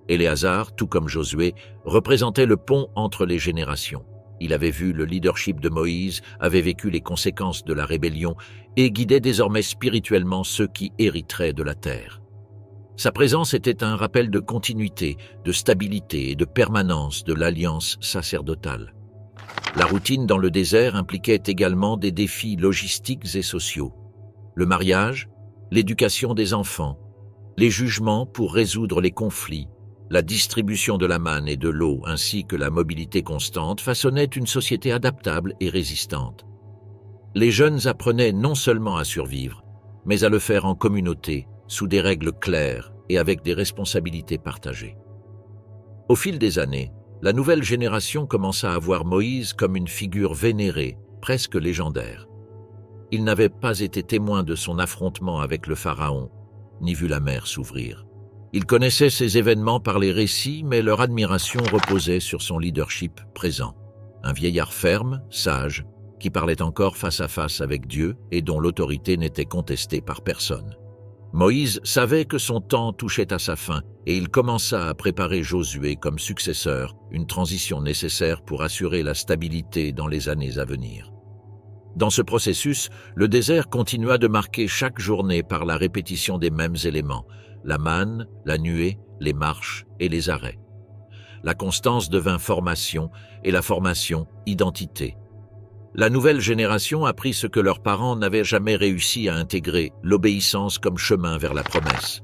Éléazar, tout comme Josué, représentait le pont entre les générations. Il avait vu le leadership de Moïse, avait vécu les conséquences de la rébellion et guidait désormais spirituellement ceux qui hériteraient de la terre. Sa présence était un rappel de continuité, de stabilité et de permanence de l'alliance sacerdotale. La routine dans le désert impliquait également des défis logistiques et sociaux. Le mariage, l'éducation des enfants, les jugements pour résoudre les conflits, la distribution de la manne et de l'eau ainsi que la mobilité constante façonnaient une société adaptable et résistante. Les jeunes apprenaient non seulement à survivre, mais à le faire en communauté, sous des règles claires et avec des responsabilités partagées. Au fil des années, la nouvelle génération commença à voir Moïse comme une figure vénérée, presque légendaire. Il n'avait pas été témoin de son affrontement avec le pharaon, ni vu la mer s'ouvrir. Il connaissait ces événements par les récits, mais leur admiration reposait sur son leadership présent. Un vieillard ferme, sage, qui parlait encore face à face avec Dieu et dont l'autorité n'était contestée par personne. Moïse savait que son temps touchait à sa fin et il commença à préparer Josué comme successeur, une transition nécessaire pour assurer la stabilité dans les années à venir. Dans ce processus, le désert continua de marquer chaque journée par la répétition des mêmes éléments, la manne, la nuée, les marches et les arrêts. La constance devint formation et la formation, identité. La nouvelle génération apprit ce que leurs parents n'avaient jamais réussi à intégrer, l'obéissance comme chemin vers la promesse.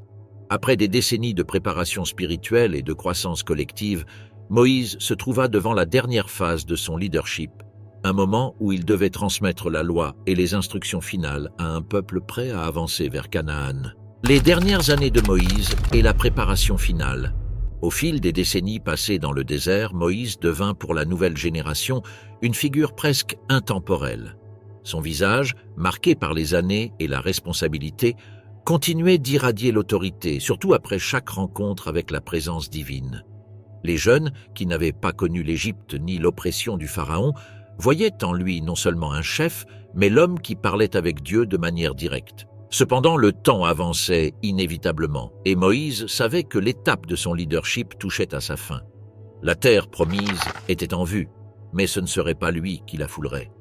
Après des décennies de préparation spirituelle et de croissance collective, Moïse se trouva devant la dernière phase de son leadership, un moment où il devait transmettre la loi et les instructions finales à un peuple prêt à avancer vers Canaan. Les dernières années de Moïse et la préparation finale. Au fil des décennies passées dans le désert, Moïse devint pour la nouvelle génération une figure presque intemporelle. Son visage, marqué par les années et la responsabilité, continuait d'irradier l'autorité, surtout après chaque rencontre avec la présence divine. Les jeunes, qui n'avaient pas connu l'Égypte ni l'oppression du Pharaon, voyaient en lui non seulement un chef, mais l'homme qui parlait avec Dieu de manière directe. Cependant, le temps avançait inévitablement, et Moïse savait que l'étape de son leadership touchait à sa fin. La terre promise était en vue, mais ce ne serait pas lui qui la foulerait.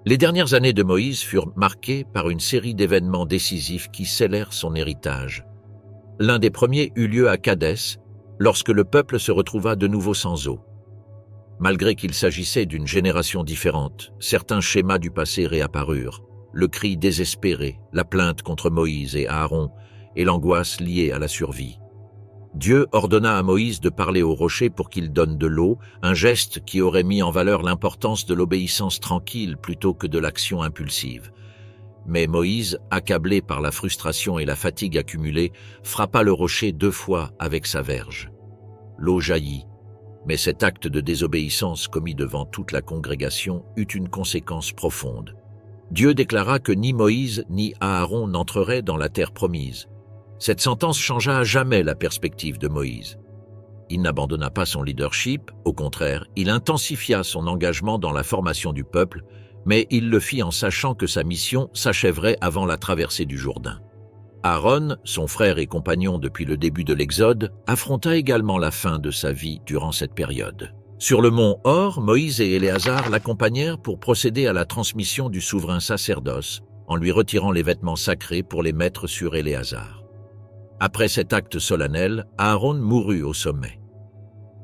Les dernières années de Moïse furent marquées par une série d'événements décisifs qui scellèrent son héritage. L'un des premiers eut lieu à Kadès, lorsque le peuple se retrouva de nouveau sans eau. Malgré qu'il s'agissait d'une génération différente, certains schémas du passé réapparurent. Le cri désespéré, la plainte contre Moïse et Aaron, et l'angoisse liée à la survie. Dieu ordonna à Moïse de parler au rocher pour qu'il donne de l'eau, un geste qui aurait mis en valeur l'importance de l'obéissance tranquille plutôt que de l'action impulsive. Mais Moïse, accablé par la frustration et la fatigue accumulée, frappa le rocher 2 fois avec sa verge. L'eau jaillit, mais cet acte de désobéissance commis devant toute la congrégation eut une conséquence profonde. Dieu déclara que ni Moïse ni Aaron n'entreraient dans la terre promise. Cette sentence changea à jamais la perspective de Moïse. Il n'abandonna pas son leadership, au contraire, il intensifia son engagement dans la formation du peuple, mais il le fit en sachant que sa mission s'achèverait avant la traversée du Jourdain. Aaron, son frère et compagnon depuis le début de l'Exode, affronta également la fin de sa vie durant cette période. Sur le mont Hor, Moïse et Éléazar l'accompagnèrent pour procéder à la transmission du souverain sacerdoce, en lui retirant les vêtements sacrés pour les mettre sur Éléazar. Après cet acte solennel, Aaron mourut au sommet.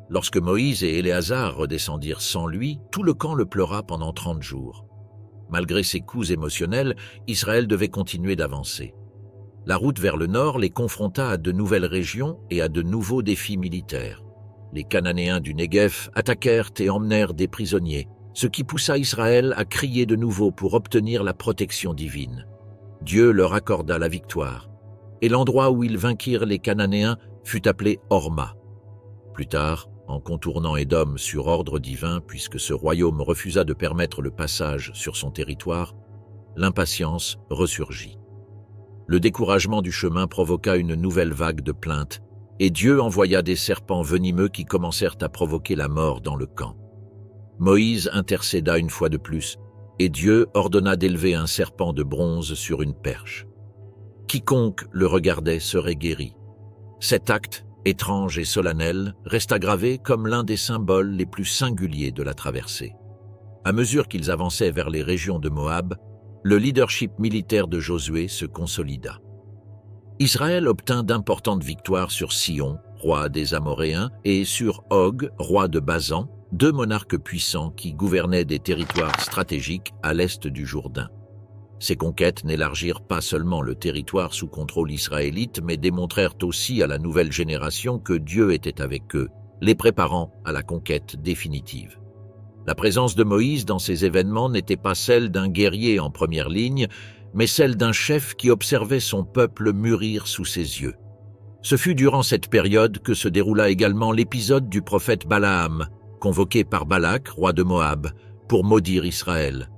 Lorsque Moïse et Éléazar redescendirent sans lui, tout le camp le pleura pendant 30 jours. Malgré ses coups émotionnels, Israël devait continuer d'avancer. La route vers le nord les confronta à de nouvelles régions et à de nouveaux défis militaires. Les Cananéens du Néguev attaquèrent et emmenèrent des prisonniers, ce qui poussa Israël à crier de nouveau pour obtenir la protection divine. Dieu leur accorda la victoire, et l'endroit où ils vainquirent les Cananéens fut appelé Horma. Plus tard, en contournant Édom sur ordre divin, puisque ce royaume refusa de permettre le passage sur son territoire, l'impatience ressurgit. Le découragement du chemin provoqua une nouvelle vague de plaintes, et Dieu envoya des serpents venimeux qui commencèrent à provoquer la mort dans le camp. Moïse intercéda une fois de plus, et Dieu ordonna d'élever un serpent de bronze sur une perche. Quiconque le regardait serait guéri. Cet acte, étrange et solennel, resta gravé comme l'un des symboles les plus singuliers de la traversée. À mesure qu'ils avançaient vers les régions de Moab, le leadership militaire de Josué se consolida. Israël obtint d'importantes victoires sur Sihon, roi des Amoréens, et sur Og, roi de Basan, deux monarques puissants qui gouvernaient des territoires stratégiques à l'est du Jourdain. Ces conquêtes n'élargirent pas seulement le territoire sous contrôle israélite, mais démontrèrent aussi à la nouvelle génération que Dieu était avec eux, les préparant à la conquête définitive. La présence de Moïse dans ces événements n'était pas celle d'un guerrier en première ligne, mais celle d'un chef qui observait son peuple mûrir sous ses yeux. Ce fut durant cette période que se déroula également l'épisode du prophète Balaam, convoqué par Balak, roi de Moab, pour maudire Israël.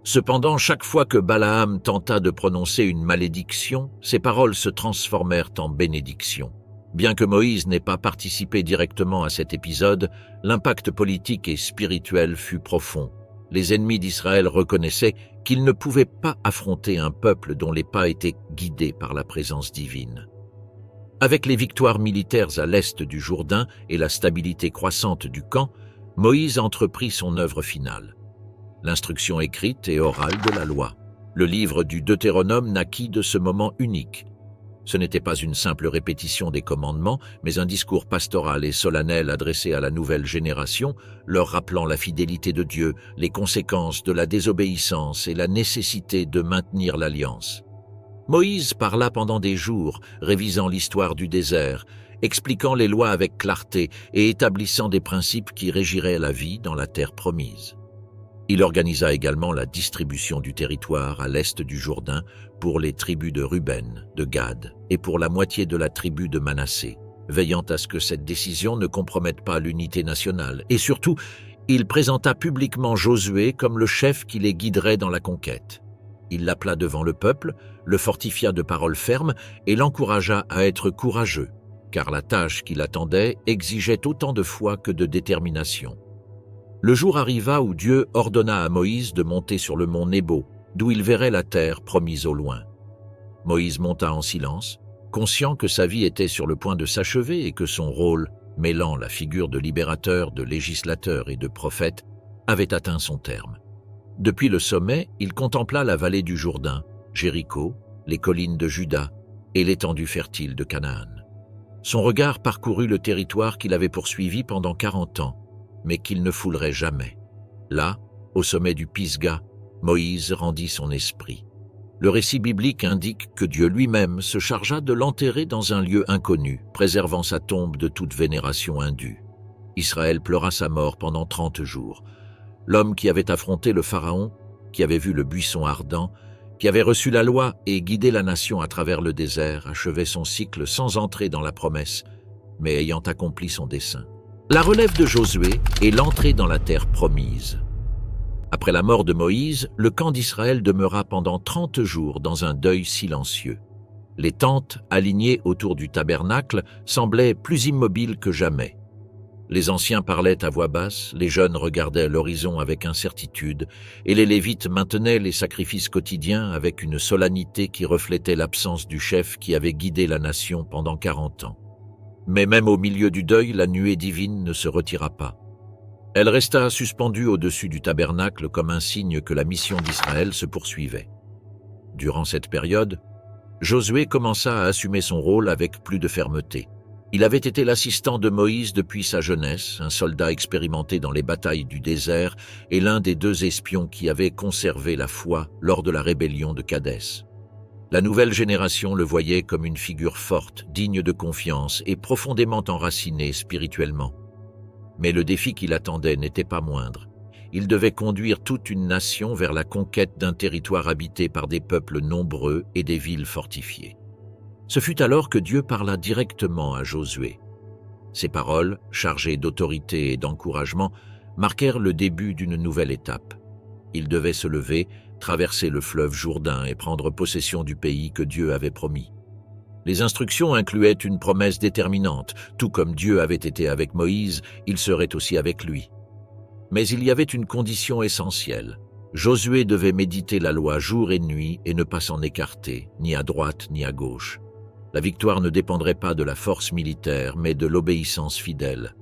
Cependant, chaque fois que Balaam tenta de prononcer une malédiction, ses paroles se transformèrent en bénédiction. Bien que Moïse n'ait pas participé directement à cet épisode, l'impact politique et spirituel fut profond. Les ennemis d'Israël reconnaissaient qu'ils ne pouvaient pas affronter un peuple dont les pas étaient guidés par la présence divine. Avec les victoires militaires à l'est du Jourdain et la stabilité croissante du camp, Moïse entreprit son œuvre finale. L'instruction écrite et orale de la loi. Le livre du Deutéronome naquit de ce moment unique. Ce n'était pas une simple répétition des commandements, mais un discours pastoral et solennel adressé à la nouvelle génération, leur rappelant la fidélité de Dieu, les conséquences de la désobéissance et la nécessité de maintenir l'alliance. Moïse parla pendant des jours, révisant l'histoire du désert, expliquant les lois avec clarté et établissant des principes qui régiraient la vie dans la terre promise. Il organisa également la distribution du territoire à l'est du Jourdain pour les tribus de Ruben, de Gad et pour la moitié de la tribu de Manassé, veillant à ce que cette décision ne compromette pas l'unité nationale. Et surtout, il présenta publiquement Josué comme le chef qui les guiderait dans la conquête. Il l'appela devant le peuple, le fortifia de paroles fermes et l'encouragea à être courageux, car la tâche qui l'attendait exigeait autant de foi que de détermination. Le jour arriva où Dieu ordonna à Moïse de monter sur le mont Nebo, d'où il verrait la terre promise au loin. Moïse monta en silence, conscient que sa vie était sur le point de s'achever et que son rôle, mêlant la figure de libérateur, de législateur et de prophète, avait atteint son terme. Depuis le sommet, il contempla la vallée du Jourdain, Jéricho, les collines de Juda et l'étendue fertile de Canaan. Son regard parcourut le territoire qu'il avait poursuivi pendant 40 ans, mais qu'il ne foulerait jamais. Là, au sommet du Pisga, Moïse rendit son esprit. Le récit biblique indique que Dieu lui-même se chargea de l'enterrer dans un lieu inconnu, préservant sa tombe de toute vénération indue. Israël pleura sa mort pendant 30 jours. L'homme qui avait affronté le Pharaon, qui avait vu le buisson ardent, qui avait reçu la loi et guidé la nation à travers le désert, achevait son cycle sans entrer dans la promesse, mais ayant accompli son dessein. La relève de Josué est l'entrée dans la terre promise. Après la mort de Moïse, le camp d'Israël demeura pendant 30 jours dans un deuil silencieux. Les tentes, alignées autour du tabernacle, semblaient plus immobiles que jamais. Les anciens parlaient à voix basse, les jeunes regardaient l'horizon avec incertitude, et les Lévites maintenaient les sacrifices quotidiens avec une solennité qui reflétait l'absence du chef qui avait guidé la nation pendant 40 ans. Mais même au milieu du deuil, la nuée divine ne se retira pas. Elle resta suspendue au-dessus du tabernacle comme un signe que la mission d'Israël se poursuivait. Durant cette période, Josué commença à assumer son rôle avec plus de fermeté. Il avait été l'assistant de Moïse depuis sa jeunesse, un soldat expérimenté dans les batailles du désert et l'un des 2 espions qui avaient conservé la foi lors de la rébellion de Kadès. La nouvelle génération le voyait comme une figure forte, digne de confiance et profondément enracinée spirituellement. Mais le défi qui l'attendait n'était pas moindre. Il devait conduire toute une nation vers la conquête d'un territoire habité par des peuples nombreux et des villes fortifiées. Ce fut alors que Dieu parla directement à Josué. Ces paroles, chargées d'autorité et d'encouragement, marquèrent le début d'une nouvelle étape. Il devait se lever, traverser le fleuve Jourdain et prendre possession du pays que Dieu avait promis. Les instructions incluaient une promesse déterminante. Tout comme Dieu avait été avec Moïse, il serait aussi avec lui. Mais il y avait une condition essentielle. Josué devait méditer la loi jour et nuit et ne pas s'en écarter, ni à droite ni à gauche. La victoire ne dépendrait pas de la force militaire, mais de l'obéissance fidèle.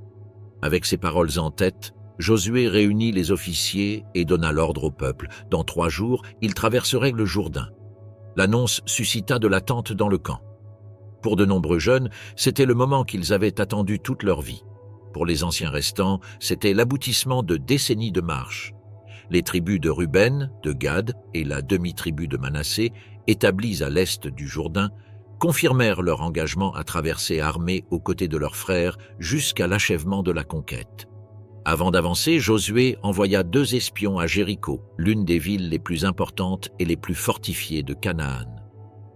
Avec ces paroles en tête, Josué réunit les officiers et donna l'ordre au peuple. Dans 3 jours, ils traverseraient le Jourdain. L'annonce suscita de l'attente dans le camp. Pour de nombreux jeunes, c'était le moment qu'ils avaient attendu toute leur vie. Pour les anciens restants, c'était l'aboutissement de décennies de marche. Les tribus de Ruben, de Gad et la demi-tribu de Manassé, établies à l'est du Jourdain, confirmèrent leur engagement à traverser armés aux côtés de leurs frères jusqu'à l'achèvement de la conquête. Avant d'avancer, Josué envoya 2 espions à Jéricho, l'une des villes les plus importantes et les plus fortifiées de Canaan.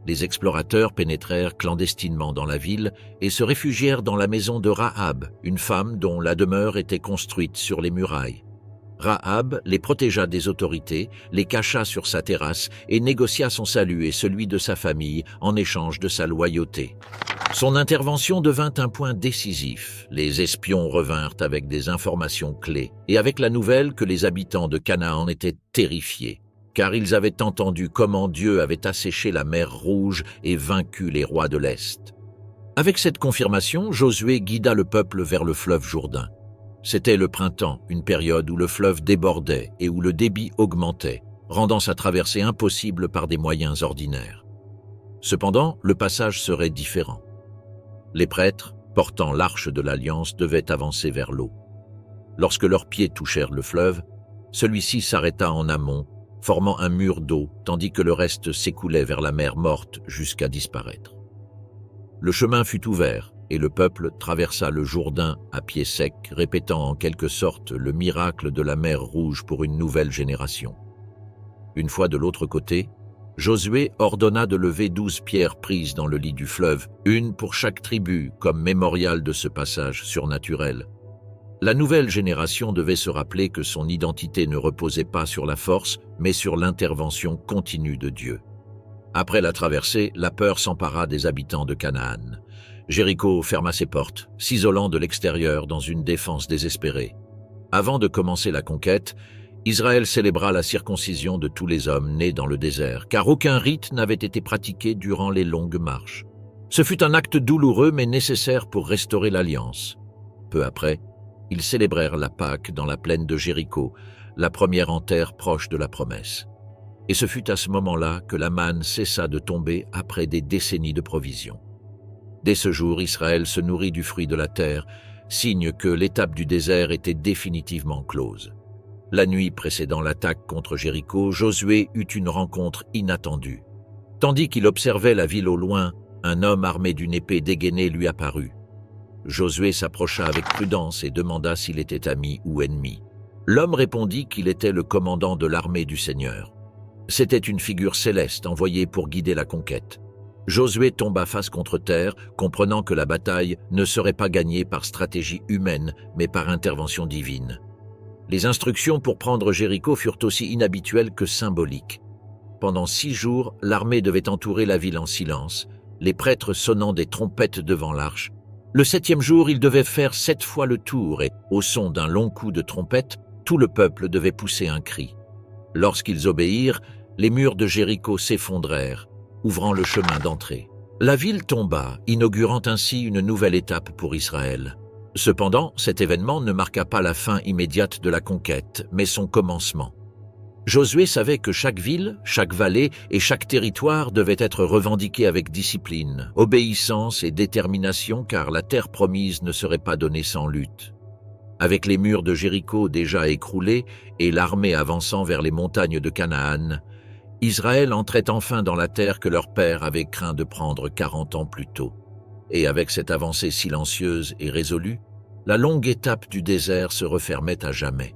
Les explorateurs pénétrèrent clandestinement dans la ville et se réfugièrent dans la maison de Rahab, une femme dont la demeure était construite sur les murailles. Rahab les protégea des autorités, les cacha sur sa terrasse et négocia son salut et celui de sa famille en échange de sa loyauté. Son intervention devint un point décisif. Les espions revinrent avec des informations clés et avec la nouvelle que les habitants de Canaan étaient terrifiés, car ils avaient entendu comment Dieu avait asséché la mer Rouge et vaincu les rois de l'Est. Avec cette confirmation, Josué guida le peuple vers le fleuve Jourdain. C'était le printemps, une période où le fleuve débordait et où le débit augmentait, rendant sa traversée impossible par des moyens ordinaires. Cependant, le passage serait différent. Les prêtres, portant l'arche de l'Alliance, devaient avancer vers l'eau. Lorsque leurs pieds touchèrent le fleuve, celui-ci s'arrêta en amont, formant un mur d'eau, tandis que le reste s'écoulait vers la mer Morte jusqu'à disparaître. Le chemin fut ouvert, et le peuple traversa le Jourdain à pied sec, répétant en quelque sorte le miracle de la mer Rouge pour une nouvelle génération. Une fois de l'autre côté, Josué ordonna de lever 12 pierres prises dans le lit du fleuve, une pour chaque tribu, comme mémorial de ce passage surnaturel. La nouvelle génération devait se rappeler que son identité ne reposait pas sur la force, mais sur l'intervention continue de Dieu. Après la traversée, la peur s'empara des habitants de Canaan. Jéricho ferma ses portes, s'isolant de l'extérieur dans une défense désespérée. Avant de commencer la conquête, Israël célébra la circoncision de tous les hommes nés dans le désert, car aucun rite n'avait été pratiqué durant les longues marches. Ce fut un acte douloureux mais nécessaire pour restaurer l'alliance. Peu après, ils célébrèrent la Pâque dans la plaine de Jéricho, la première en terre proche de la promesse. Et ce fut à ce moment-là que la manne cessa de tomber après des décennies de provisions. Dès ce jour, Israël se nourrit du fruit de la terre, signe que l'étape du désert était définitivement close. La nuit précédant l'attaque contre Jéricho, Josué eut une rencontre inattendue. Tandis qu'il observait la ville au loin, un homme armé d'une épée dégainée lui apparut. Josué s'approcha avec prudence et demanda s'il était ami ou ennemi. L'homme répondit qu'il était le commandant de l'armée du Seigneur. C'était une figure céleste envoyée pour guider la conquête. Josué tomba face contre terre, comprenant que la bataille ne serait pas gagnée par stratégie humaine, mais par intervention divine. Les instructions pour prendre Jéricho furent aussi inhabituelles que symboliques. Pendant 6 jours, l'armée devait entourer la ville en silence, les prêtres sonnant des trompettes devant l'arche. Le 7e jour, ils devaient faire 7 fois le tour et, au son d'un long coup de trompette, tout le peuple devait pousser un cri. Lorsqu'ils obéirent, les murs de Jéricho s'effondrèrent, ouvrant le chemin d'entrée. La ville tomba, inaugurant ainsi une nouvelle étape pour Israël. Cependant, cet événement ne marqua pas la fin immédiate de la conquête, mais son commencement. Josué savait que chaque ville, chaque vallée et chaque territoire devait être revendiqué avec discipline, obéissance et détermination, car la terre promise ne serait pas donnée sans lutte. Avec les murs de Jéricho déjà écroulés et l'armée avançant vers les montagnes de Canaan, Israël entrait enfin dans la terre que leur père avait craint de prendre 40 ans plus tôt. Et avec cette avancée silencieuse et résolue, la longue étape du désert se refermait à jamais.